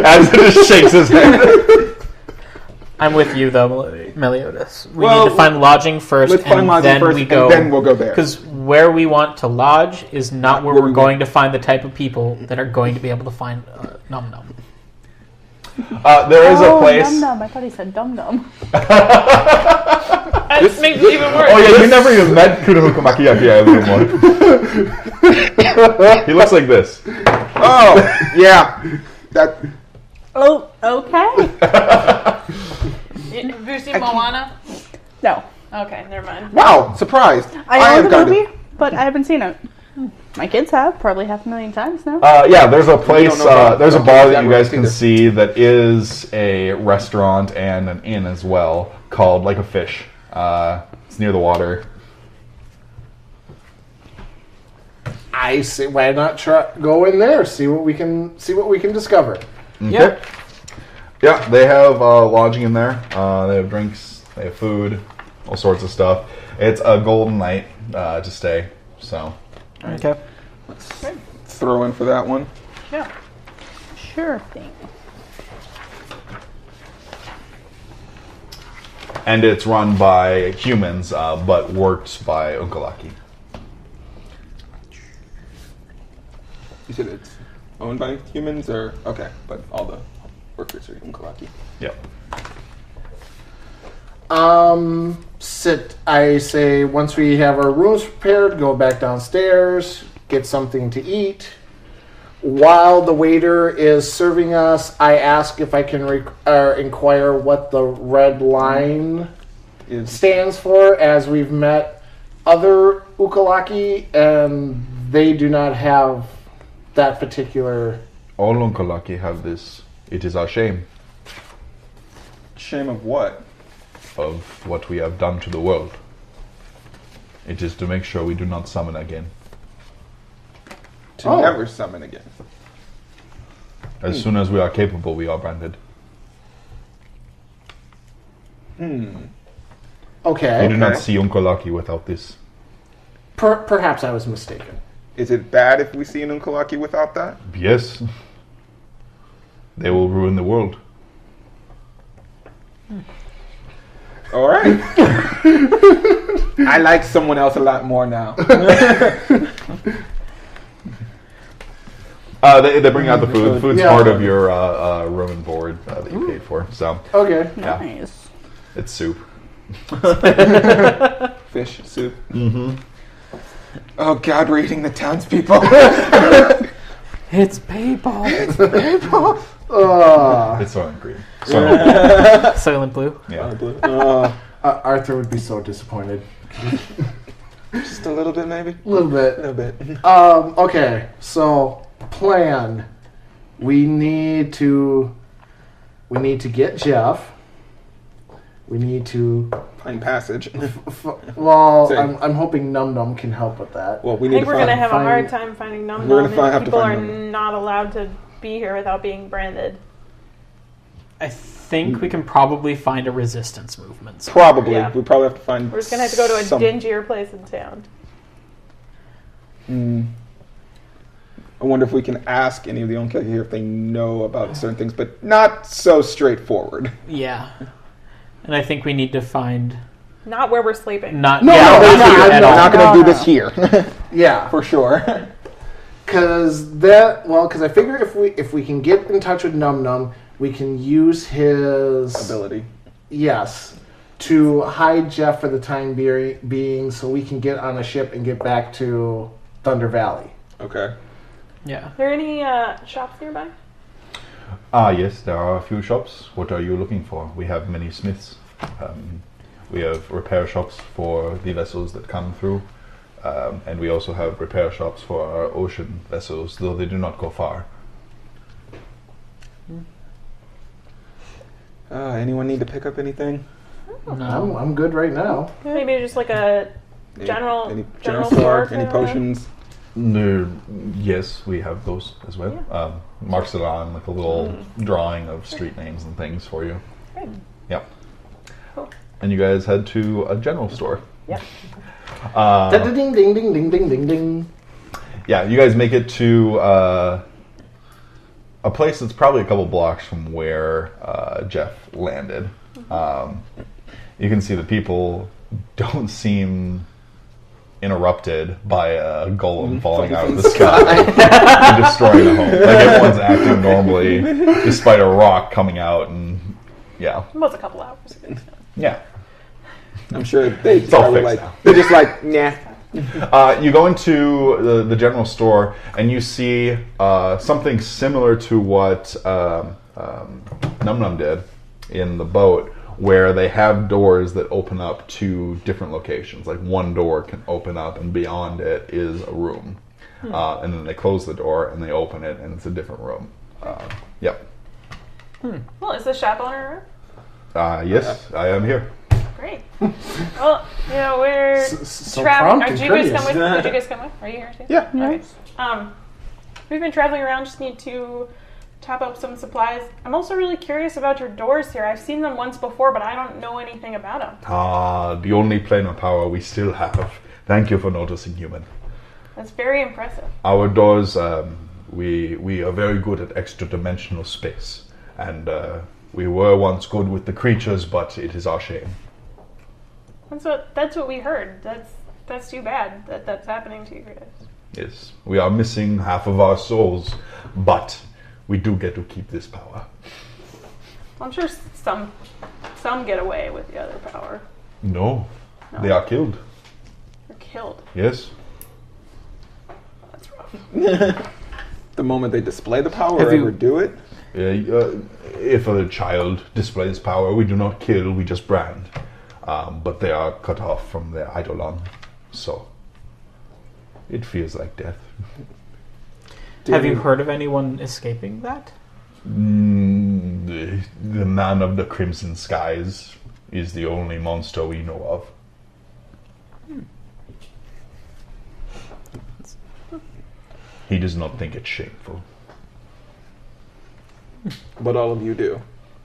Speaker 5: As it just shakes his head.
Speaker 8: I'm with you, though, Meliodas. We
Speaker 4: Well,
Speaker 8: need to find lodging first,
Speaker 4: Let's
Speaker 8: and
Speaker 4: find lodging
Speaker 8: then
Speaker 4: first,
Speaker 8: we
Speaker 4: and
Speaker 8: go.
Speaker 4: then we'll go there.
Speaker 8: Because where we want to lodge is not where
Speaker 4: where
Speaker 8: we're
Speaker 4: we
Speaker 8: going to find the type of people that are going to be able to find Num Num.
Speaker 5: There is a place.
Speaker 7: Dum Dum. I thought he said Dum Dum.
Speaker 6: This makes it even worse.
Speaker 5: Oh yeah, you never even met Kunahukamaki anymore. He looks like this.
Speaker 4: Oh, yeah. That.
Speaker 7: Oh, okay.
Speaker 6: Have you seen Moana?
Speaker 7: No.
Speaker 6: Okay, never mind.
Speaker 4: Wow, surprised.
Speaker 7: I know
Speaker 4: am
Speaker 7: the
Speaker 4: kind of-
Speaker 7: movie, but I haven't seen it. My kids have, probably 500,000 times now.
Speaker 5: Yeah, there's a place,
Speaker 4: know about-
Speaker 5: there's a
Speaker 4: don't
Speaker 5: bar
Speaker 4: know
Speaker 5: that you
Speaker 4: that
Speaker 5: guys
Speaker 4: right
Speaker 5: can
Speaker 4: either.
Speaker 5: see that is a restaurant and an inn as well, called Like a Fish. It's near the water.
Speaker 3: I say, why not go in there, see what we can discover.
Speaker 5: Okay. Yeah, they have lodging in there. They have drinks, they have food, all sorts of stuff. It's a golden night to stay, so.
Speaker 8: Okay.
Speaker 4: Throw in for that one.
Speaker 6: Yeah.
Speaker 7: Sure thing.
Speaker 5: And it's run by humans, but worked by Unkalaki.
Speaker 4: You said it's owned by humans, or okay, but all the workers are in Kalaki.
Speaker 5: Yep.
Speaker 3: I say once we have our rooms prepared, go back downstairs, get something to eat. While the waiter is serving us, I ask if I can inquire what the red line stands for, as we've met other Ukalaki, and they do not have that particular.
Speaker 5: All Unkalaki have this. It is our shame
Speaker 4: Shame of what?
Speaker 5: of what we have done to the world. It is to make sure we do not summon again.
Speaker 4: To
Speaker 3: Oh.
Speaker 4: never summon again.
Speaker 5: As soon as we are capable, we are branded.
Speaker 3: Okay.
Speaker 5: We do not see Unkalaki without this.
Speaker 3: Perhaps I was mistaken.
Speaker 4: Is it bad if we see an Unkalaki without that?
Speaker 5: Yes. They will ruin the world.
Speaker 4: All right. I like someone else a lot more now.
Speaker 5: They bring out the food. The food's part of your room and board that you paid for. So
Speaker 3: Okay.
Speaker 5: yeah,
Speaker 7: Nice.
Speaker 5: it's soup.
Speaker 4: Fish soup. Mm-hmm. Oh God, we're eating the townspeople.
Speaker 8: It's people.
Speaker 5: It's so angry.
Speaker 8: Silent Blue.
Speaker 5: Yeah.
Speaker 3: Arthur would be so disappointed.
Speaker 4: Just a little bit, maybe.
Speaker 3: A little bit.
Speaker 4: A little bit.
Speaker 3: Okay, so plan. We need to get Jeff. We need to.
Speaker 4: Find passage.
Speaker 3: Well,
Speaker 4: Same.
Speaker 3: I'm hoping Num Num can help with that.
Speaker 4: Well, we
Speaker 6: I
Speaker 4: need
Speaker 6: think
Speaker 4: to
Speaker 6: we're going to
Speaker 4: find.
Speaker 6: have a
Speaker 3: find-
Speaker 6: hard time finding Num
Speaker 4: We're
Speaker 6: Num.
Speaker 4: gonna have to
Speaker 6: People
Speaker 4: find
Speaker 6: are
Speaker 4: Num Num.
Speaker 6: not allowed to be here without being branded.
Speaker 8: I think we can probably find a resistance movement.
Speaker 4: Probably.
Speaker 6: Yeah.
Speaker 4: We probably have to find.
Speaker 6: We're just going to have to go to a
Speaker 4: some-
Speaker 6: dingier place in town.
Speaker 4: I wonder if we can ask any of the Onkel here if they know about certain things, but not so straightforward.
Speaker 8: Yeah. And I think we need to find
Speaker 6: Not where we're sleeping.
Speaker 8: not
Speaker 3: No,
Speaker 8: yeah,
Speaker 3: no,
Speaker 8: not
Speaker 3: we're
Speaker 8: here
Speaker 3: not.
Speaker 8: at
Speaker 3: No,
Speaker 8: all.
Speaker 4: We're not going to
Speaker 3: no.
Speaker 4: do this here,
Speaker 3: Yeah,
Speaker 4: for sure.
Speaker 3: because I figure if we can get in touch with Num Num, we can use his
Speaker 4: Ability.
Speaker 3: Yes, to hide Jeff for the time being, so we can get on a ship and get back to Thunder Valley.
Speaker 4: Okay.
Speaker 8: Yeah.
Speaker 6: Are there any shops nearby?
Speaker 5: Yes, there are a few shops. What are you looking for? We have many smiths. We have repair shops for the vessels that come through. And we also have repair shops for our ocean vessels, though they do not go far.
Speaker 4: Anyone need to pick up anything?
Speaker 8: No.
Speaker 3: I'm good right now.
Speaker 6: Maybe just like a
Speaker 4: Any-
Speaker 6: general
Speaker 4: any
Speaker 6: general
Speaker 4: store?
Speaker 6: store
Speaker 4: Any
Speaker 6: for-
Speaker 4: potions?
Speaker 5: No, yes, we have those as well. Marks it on like a little drawing of street names and things for you.
Speaker 6: Great.
Speaker 5: Yep.
Speaker 6: Cool.
Speaker 5: And you guys head to a general store.
Speaker 6: Yep.
Speaker 3: Ding ding ding ding ding ding ding.
Speaker 5: Yeah, you guys make it to a place that's probably a couple blocks from where Jeff landed. You can see the people don't seem interrupted by a golem falling out of the sky and destroying the home. Like everyone's acting normally, despite a rock coming out, and yeah,
Speaker 6: It was a couple hours ago.
Speaker 5: yeah.
Speaker 4: I'm sure they
Speaker 5: It's all
Speaker 4: probably
Speaker 5: fixed
Speaker 4: like
Speaker 5: now.
Speaker 4: they're just like nah.
Speaker 5: You go into the general store and you see something similar to what Num Num did in the boat, where they have doors that open up to different locations. Like one door can open up and beyond it is a room. And then they close the door and they open it and it's a different room. Yep.
Speaker 6: Well, is the shop owner
Speaker 5: Yes, I am here.
Speaker 6: great? Well, you know, we're
Speaker 3: So
Speaker 6: traveling.
Speaker 3: prompt and
Speaker 6: Did you guys come
Speaker 3: courteous.
Speaker 6: with? Did you guys come with? Are you here too?
Speaker 4: Yeah.
Speaker 7: Yes.
Speaker 6: We've been traveling around. Just need to top up some supplies. I'm also really curious about your doors here. I've seen them once before, but I don't know anything about them.
Speaker 5: The only plane of power we still have. Thank you for noticing, human.
Speaker 6: That's very impressive.
Speaker 5: Our doors, we are very good at extra-dimensional space. And we were once good with the creatures, but it is our shame.
Speaker 6: That's what we heard. That's too bad that that's happening to you guys.
Speaker 5: Yes, we are missing half of our souls, but we do get to keep this power.
Speaker 6: I'm sure some get away with the other power.
Speaker 5: No, they are killed.
Speaker 6: They're killed.
Speaker 5: Yes.
Speaker 6: That's rough.
Speaker 4: The moment they display the power
Speaker 8: Have
Speaker 4: or
Speaker 8: you-
Speaker 4: ever do it.
Speaker 5: If a child displays power, we do not kill, we just brand. But they are cut off from their eidolon, so it feels like death.
Speaker 8: Have you heard of anyone escaping that?
Speaker 5: The man of the crimson skies is the only monster we know of. He does not think it shameful.
Speaker 4: But all of you do.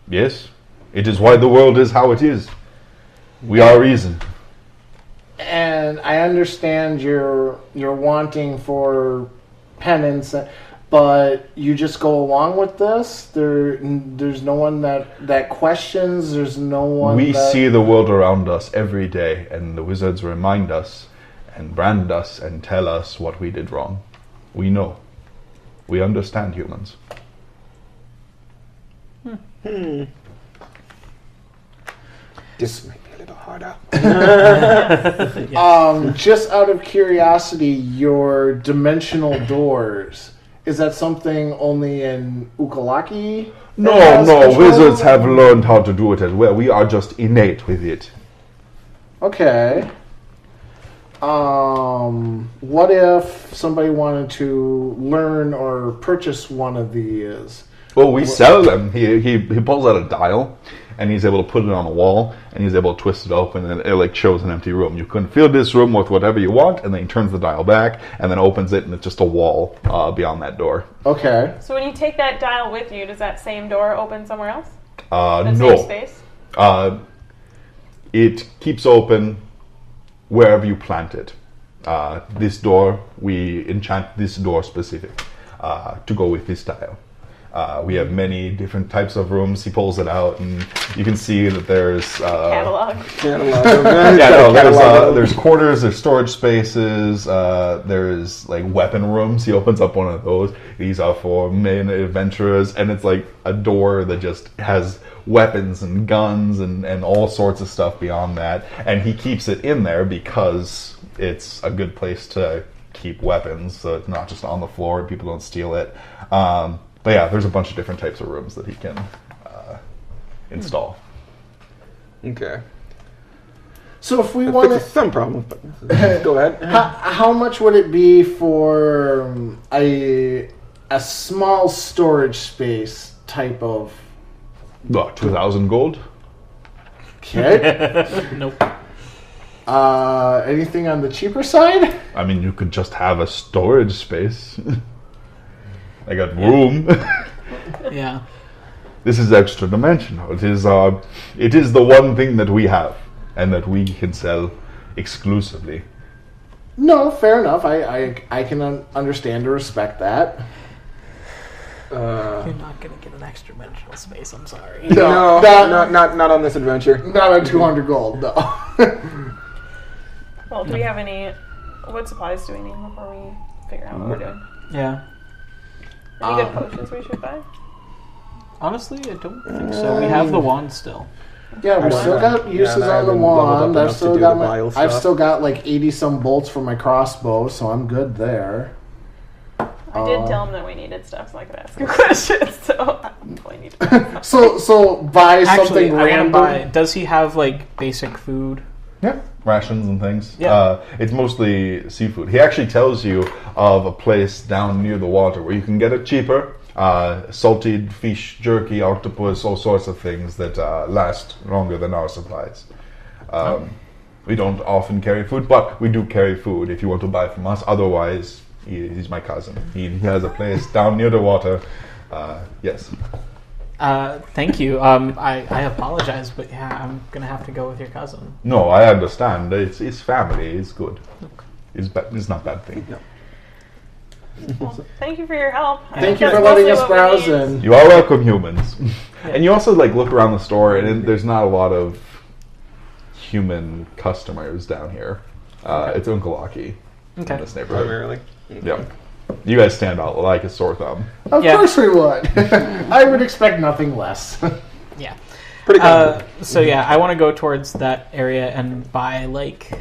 Speaker 5: Yes, it is why the world is how it is. We are reason.
Speaker 3: And I understand you're wanting for penance. but you just go along with this. There's no one that questions. There's no one.
Speaker 5: We
Speaker 3: that...
Speaker 5: see the world around us every day, and the wizards remind us and brand us and tell us what we did wrong. We know. We understand humans.
Speaker 4: This might be a little harder.
Speaker 3: Just out of curiosity, your dimensional doors, is that something only in Ukalaki?
Speaker 5: No, wizards have learned how to do it as well. We are just innate with it.
Speaker 3: Okay. What if somebody wanted to learn or purchase one of these?
Speaker 5: Well, we sell them. He pulls out a dial, and he's able to put it on a wall, and he's able to twist it open, and it like shows an empty room. You can fill this room with whatever you want, and then he turns the dial back, and then opens it, and it's just a wall beyond that door.
Speaker 3: Okay.
Speaker 6: So when you take that dial with you, does that same door open somewhere else?
Speaker 5: No.
Speaker 6: Same space?
Speaker 5: It keeps open wherever you plant it. This door, we enchant this door specific to go with this tile. We have many different types of rooms. He pulls it out, and you can see that there's
Speaker 6: Catalog.
Speaker 5: There's quarters, there's storage spaces, there's like weapon rooms. He opens up one of those. These are for men adventurers, and it's like a door that just has weapons and guns and all sorts of stuff beyond that. And he keeps it in there because it's a good place to keep weapons, so it's not just on the floor and people don't steal it. But yeah, there's a bunch of different types of rooms that he can install.
Speaker 10: Okay.
Speaker 3: So if we
Speaker 10: That
Speaker 3: want
Speaker 10: fixes some problems, but go ahead.
Speaker 3: how much would it be for a small storage space type of?
Speaker 5: What, 2,000 gold?
Speaker 3: Okay.
Speaker 8: Nope.
Speaker 3: Anything on the cheaper side?
Speaker 5: I mean, you could just have a storage space. I got room.
Speaker 8: Yeah.
Speaker 5: This is extra dimensional. It is the one thing that we have and that we can sell exclusively.
Speaker 3: No, fair enough. I can understand and respect that.
Speaker 8: You're not gonna get an extra dimensional space. I'm sorry.
Speaker 10: No, not on this adventure.
Speaker 3: Not on 200 gold, no.
Speaker 6: Well, do we have any... What supplies do we need before we figure out what we're doing?
Speaker 8: Yeah.
Speaker 6: Any good potions we should buy?
Speaker 8: Honestly, I don't think so. We have the wand still.
Speaker 3: Yeah, we still got uses on the wand. I've still got like 80 some bolts for my crossbow, so I'm good there.
Speaker 6: I did tell him that we needed stuff, so I could ask him questions. So I probably need to.
Speaker 3: So buy
Speaker 8: Actually,
Speaker 3: something
Speaker 8: I
Speaker 3: random.
Speaker 8: wanna buy. Does he have like basic food?
Speaker 5: Yeah, rations and things.
Speaker 8: Yeah.
Speaker 5: It's mostly seafood. He actually tells you of a place down near the water where you can get it cheaper. Salted fish, jerky, octopus, all sorts of things that last longer than our supplies. We don't often carry food, but we do carry food if you want to buy from us. Otherwise, he's my cousin. He has a place down near the water. Yes.
Speaker 8: Thank you. I apologize, but yeah, I'm gonna have to go with your cousin.
Speaker 5: No, I understand. It's family. It's good. It's not a bad thing.
Speaker 10: No.
Speaker 6: Well, thank you for your help.
Speaker 3: Thank you for letting us browse in.
Speaker 5: You are welcome, humans. And you also like look around the store, and there's not a lot of human customers down here. It's Unkalaki in this neighborhood.
Speaker 10: Primarily.
Speaker 5: Yeah. You guys stand out like a sore thumb.
Speaker 3: Of course we would. I would expect nothing less.
Speaker 8: Yeah.
Speaker 10: Pretty good.
Speaker 8: So yeah, I want to go towards that area and buy like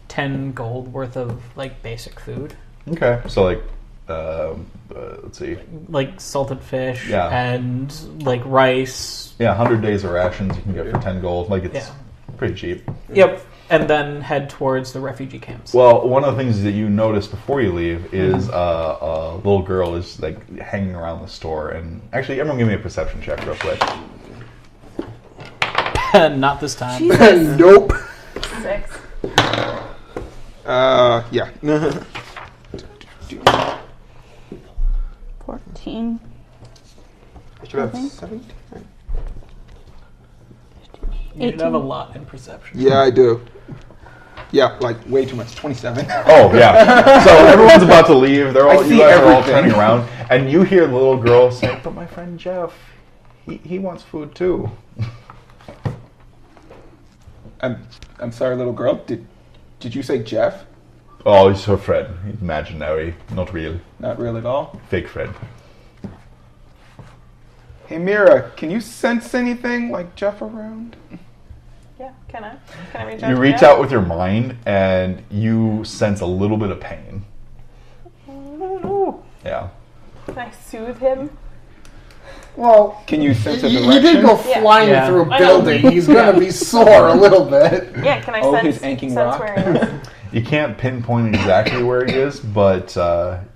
Speaker 8: 10 gold worth of like basic food.
Speaker 5: Okay. So like, let's see.
Speaker 8: Like salted fish
Speaker 5: Yeah.
Speaker 8: and like rice.
Speaker 5: Yeah, 100 days of rations you can get for 10 gold. Like it's pretty cheap.
Speaker 8: Yep. And then head towards the refugee camps.
Speaker 5: Well, one of the things that you notice before you leave is a little girl is like hanging around the store. And actually, everyone give me a perception check real quick.
Speaker 8: Not this time.
Speaker 3: Nope.
Speaker 6: 6.
Speaker 10: Yeah.
Speaker 7: 14.
Speaker 10: I should have 17.
Speaker 8: You should have a lot in perception.
Speaker 10: Yeah, I do. Yeah, like way too much. 27.
Speaker 5: Oh yeah. So everyone's about to leave. You guys are all
Speaker 10: everything.
Speaker 5: turning around, And you hear the little girl say, "But my friend Jeff, he wants food too."
Speaker 10: I'm sorry, little girl. Did you say Jeff?
Speaker 5: Oh, he's her friend. He's imaginary, not real.
Speaker 10: Not real at all.
Speaker 5: Fake friend.
Speaker 4: Hey, Mira, can you sense anything like Jeff around?
Speaker 6: Yeah, can I? Can I reach out?
Speaker 5: You
Speaker 6: to
Speaker 5: reach
Speaker 6: Jeff?
Speaker 5: out with your mind, and you sense a little bit of pain.
Speaker 6: Ooh.
Speaker 5: Yeah.
Speaker 6: Can I soothe him?
Speaker 3: Well,
Speaker 10: Can you sense a
Speaker 3: you
Speaker 10: direction?
Speaker 3: did go
Speaker 6: Yeah.
Speaker 3: flying
Speaker 8: Yeah.
Speaker 3: through a
Speaker 6: I know.
Speaker 3: building. He's going to be sore a little bit.
Speaker 6: Yeah, can I
Speaker 10: Oh,
Speaker 6: sense,
Speaker 10: his anking
Speaker 6: sense
Speaker 10: rock.
Speaker 6: where he is?
Speaker 5: You can't pinpoint exactly where he is, but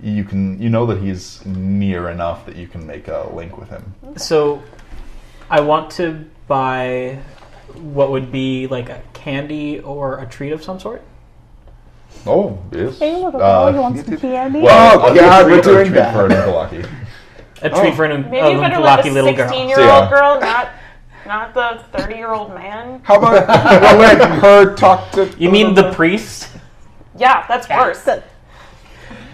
Speaker 5: you know that he's near enough that you can make a link with him.
Speaker 8: So, I want to buy what would be like a candy or a treat of some sort.
Speaker 5: Oh, yes.
Speaker 7: Hey, little girl, you want some candy?
Speaker 5: Well,
Speaker 4: Oh,
Speaker 5: a
Speaker 4: God,
Speaker 5: treat
Speaker 4: we're
Speaker 5: or a
Speaker 4: doing
Speaker 5: treat
Speaker 4: that.
Speaker 5: for Nikolaki.
Speaker 8: A treat for an
Speaker 6: Maybe you better let
Speaker 8: lucky
Speaker 6: the
Speaker 8: little girl.
Speaker 6: 16-year-old
Speaker 5: So, yeah.
Speaker 6: girl, not the 30-year-old man.
Speaker 4: How about I'll let her talk to...
Speaker 8: You mean the priest?
Speaker 6: Yeah, that's worse.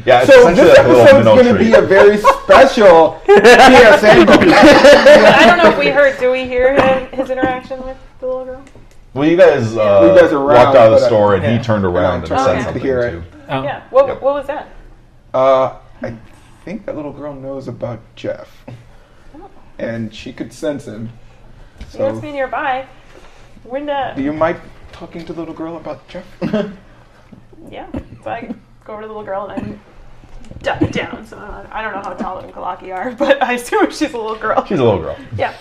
Speaker 5: Yeah, it's
Speaker 4: So
Speaker 5: essentially
Speaker 4: this
Speaker 5: like a little
Speaker 4: episode's
Speaker 5: minnow
Speaker 4: going to
Speaker 5: treat.
Speaker 4: be a very special PSA moment.
Speaker 6: I don't know if we heard. Do we hear his interaction with the little girl?
Speaker 5: Well, you guys,
Speaker 4: are around,
Speaker 5: walked out of the
Speaker 4: but,
Speaker 5: store, and
Speaker 8: yeah.
Speaker 5: he turned around and
Speaker 4: turned
Speaker 5: said
Speaker 6: around
Speaker 5: something
Speaker 4: to hear it.
Speaker 5: too.
Speaker 8: Oh.
Speaker 6: Yeah. What
Speaker 5: Yep.
Speaker 6: was that?
Speaker 4: I think that little girl knows about Jeff. And she could sense him.
Speaker 6: He wants
Speaker 4: So,
Speaker 6: me nearby. When
Speaker 4: do you mind talking to the little girl about Jeff?
Speaker 6: yeah. So I go over to the little girl and I duck down. So I don't know how tall and Kalaki are, but I assume she's a little girl.
Speaker 5: She's a little girl.
Speaker 6: Yeah.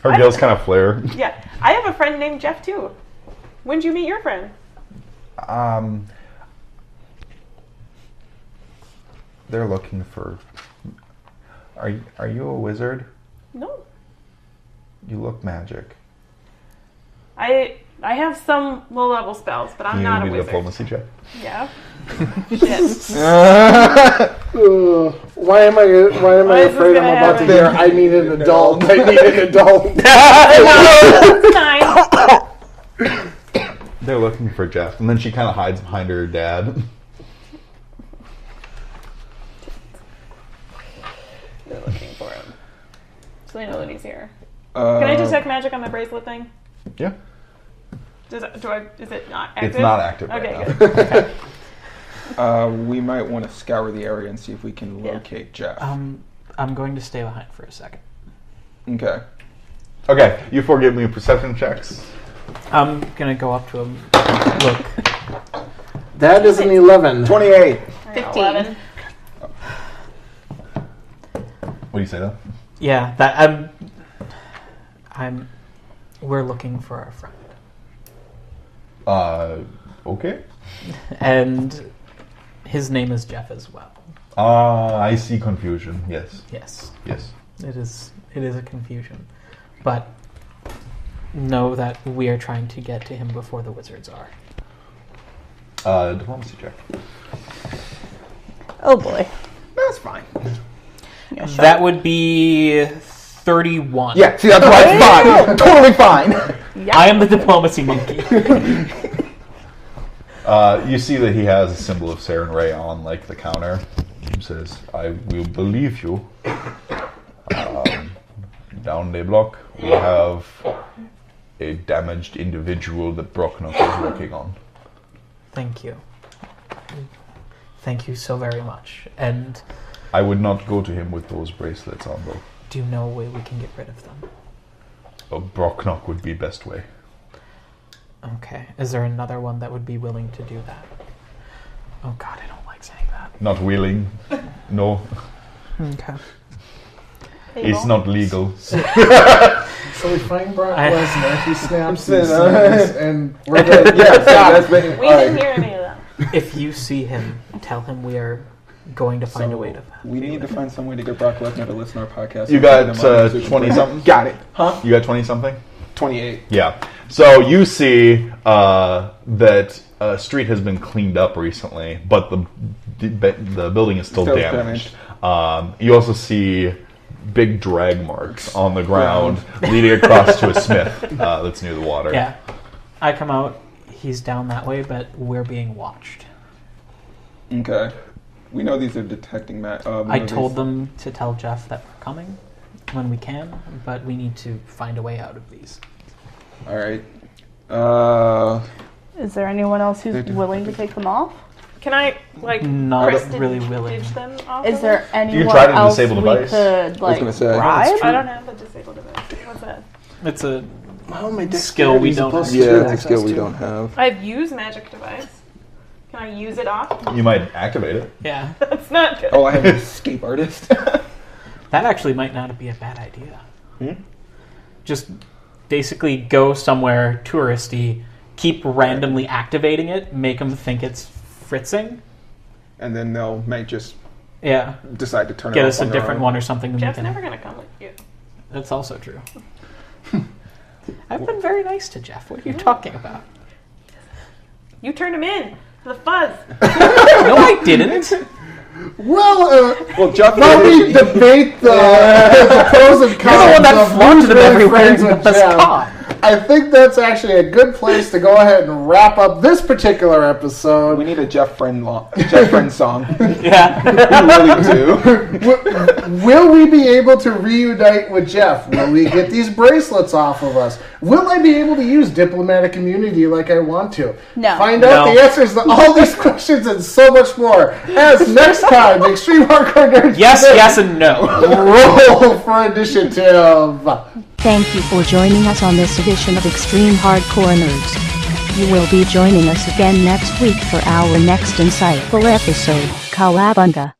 Speaker 5: Her gills kind of flare.
Speaker 6: Yeah. I have a friend named Jeff too. When'd you meet your friend?
Speaker 5: They're looking for. Are you a wizard?
Speaker 6: No.
Speaker 5: You look magic.
Speaker 6: I have some low level spells, but I'm
Speaker 5: Can you
Speaker 6: not
Speaker 5: give
Speaker 6: a
Speaker 5: me a
Speaker 6: wizard.
Speaker 5: diplomacy check?
Speaker 6: Yeah. Shit.
Speaker 3: Why am I
Speaker 6: Why is this
Speaker 3: afraid I'm
Speaker 6: gonna
Speaker 3: about to
Speaker 6: happen?
Speaker 3: hear I need an adult? I need an adult.
Speaker 6: It's 9.
Speaker 5: They're looking for Jeff, and then she kind of hides behind her dad.
Speaker 6: They're looking for him. So they know that he's here. Can I detect magic on my bracelet thing?
Speaker 5: Yeah.
Speaker 6: Is it not active?
Speaker 5: It's not active
Speaker 6: Okay,
Speaker 5: right
Speaker 6: good.
Speaker 5: now.
Speaker 10: We might want to scour the area and see if we can
Speaker 6: Yeah.
Speaker 10: locate Jeff.
Speaker 8: I'm going to stay behind for a second.
Speaker 10: Okay.
Speaker 5: Okay, you four give me perception checks.
Speaker 8: I'm gonna go up to him. Look,
Speaker 3: That is an 11.
Speaker 4: 28.
Speaker 6: 15. 11.
Speaker 5: What do you say though?
Speaker 8: yeah, that we're looking for our friend,
Speaker 5: Okay.
Speaker 8: and his name is Jeff as well.
Speaker 5: I see confusion. Yes.
Speaker 8: Yes,
Speaker 5: Yes.
Speaker 8: it is a confusion, but know that we are trying to get to him before the wizards are.
Speaker 5: Diplomacy check.
Speaker 7: Oh boy.
Speaker 4: That's fine.
Speaker 7: Yeah, sure.
Speaker 8: That would be 31.
Speaker 4: Yeah, see, that's why it's fine. Totally fine.
Speaker 8: I am the diplomacy monkey.
Speaker 5: You see that he has a symbol of Saren Ray on like the counter. He says, "I will believe you." Down the block, we have a damaged individual that Brocknock is working on.
Speaker 8: Thank you. Thank you so very much. And
Speaker 5: I would not go to him with those bracelets on, though.
Speaker 8: do you know a way we can get rid of them?
Speaker 5: Brocknock would be best way.
Speaker 8: Okay. Is there another one that would be willing to do that? Oh God, I don't like saying that.
Speaker 5: Not willing. No,
Speaker 8: Okay.
Speaker 5: it's not legal.
Speaker 3: So we find Brock
Speaker 8: I-
Speaker 3: Lesnar, he snaps
Speaker 4: I'm
Speaker 3: his
Speaker 4: saying,
Speaker 3: sneeze, and we're the...
Speaker 4: Yeah, so that's been...
Speaker 6: We didn't hear any of that.
Speaker 8: If you see him, tell him we are going to find a way to.
Speaker 10: We need to find some way to get Brock Lesnar to listen to our podcast.
Speaker 5: You got 20-something?
Speaker 4: Got it.
Speaker 10: Huh?
Speaker 5: You got 20-something?
Speaker 10: 28.
Speaker 5: Yeah. So you see that street has been cleaned up recently, but the building is still
Speaker 10: Still
Speaker 5: damaged. You also see big drag marks on the ground leading across to a smith that's near the water.
Speaker 8: Yeah. I come out. He's down that way, but we're being watched.
Speaker 10: Okay. We know these are detecting
Speaker 8: I told them to tell Jeff that we're coming when we can, but we need to find a way out of these.
Speaker 10: All right.
Speaker 7: Is there anyone else who's willing to take them off?
Speaker 6: Can I,
Speaker 8: Not
Speaker 6: prestidigitate
Speaker 8: really willing.
Speaker 6: them off?
Speaker 7: Is there anyone
Speaker 5: try to
Speaker 7: else
Speaker 5: disable
Speaker 7: we
Speaker 5: device?
Speaker 7: could,
Speaker 10: I was gonna say.
Speaker 7: bribe?
Speaker 6: I don't have a disabled device. What's that?
Speaker 8: It's a
Speaker 3: Oh, my
Speaker 8: skill we don't have.
Speaker 10: Yeah, it's a
Speaker 8: access
Speaker 10: skill we
Speaker 8: to.
Speaker 10: don't have.
Speaker 6: I have use magic device. Can I use it off?
Speaker 5: You might activate it.
Speaker 8: Yeah.
Speaker 6: That's not good.
Speaker 10: Oh, I have an escape artist.
Speaker 8: That actually might not be a bad idea. Just basically go somewhere touristy, keep randomly activating it, make them think it's fritzing.
Speaker 10: And then they'll might just decide to turn
Speaker 8: Get
Speaker 10: it off
Speaker 8: us a
Speaker 10: on their
Speaker 8: different
Speaker 10: own.
Speaker 8: one or something. That
Speaker 6: Jeff's
Speaker 8: we can...
Speaker 6: never gonna come with you.
Speaker 8: That's also true. I've been very nice to Jeff. What are you talking about?
Speaker 6: You turned him in. The fuzz.
Speaker 8: No, I didn't.
Speaker 3: Well,
Speaker 10: Jeff,
Speaker 3: while we debate the pros and cons
Speaker 8: You're the one that
Speaker 3: of
Speaker 8: flaunted him
Speaker 3: really
Speaker 8: everywhere
Speaker 3: friends
Speaker 8: in
Speaker 3: with
Speaker 8: the
Speaker 3: Jeff,
Speaker 8: con.
Speaker 3: I think that's actually a good place to go ahead and wrap up this particular episode.
Speaker 10: we need a Jeff friend song.
Speaker 8: Yeah.
Speaker 10: We really do.
Speaker 3: Will we be able to reunite with Jeff? Will we get these bracelets off of us? Will I be able to use diplomatic immunity like I want to?
Speaker 7: No.
Speaker 3: Find out
Speaker 8: No.
Speaker 3: the answers to all these questions and so much more as next time, Extreme Hardcore Nerds
Speaker 8: Yes,
Speaker 3: present
Speaker 8: yes, and no.
Speaker 3: Roll for Initiative.
Speaker 11: Thank you for joining us on this edition of Extreme Hardcore Nerds. You will be joining us again next week for our next insightful episode, Kawabunga.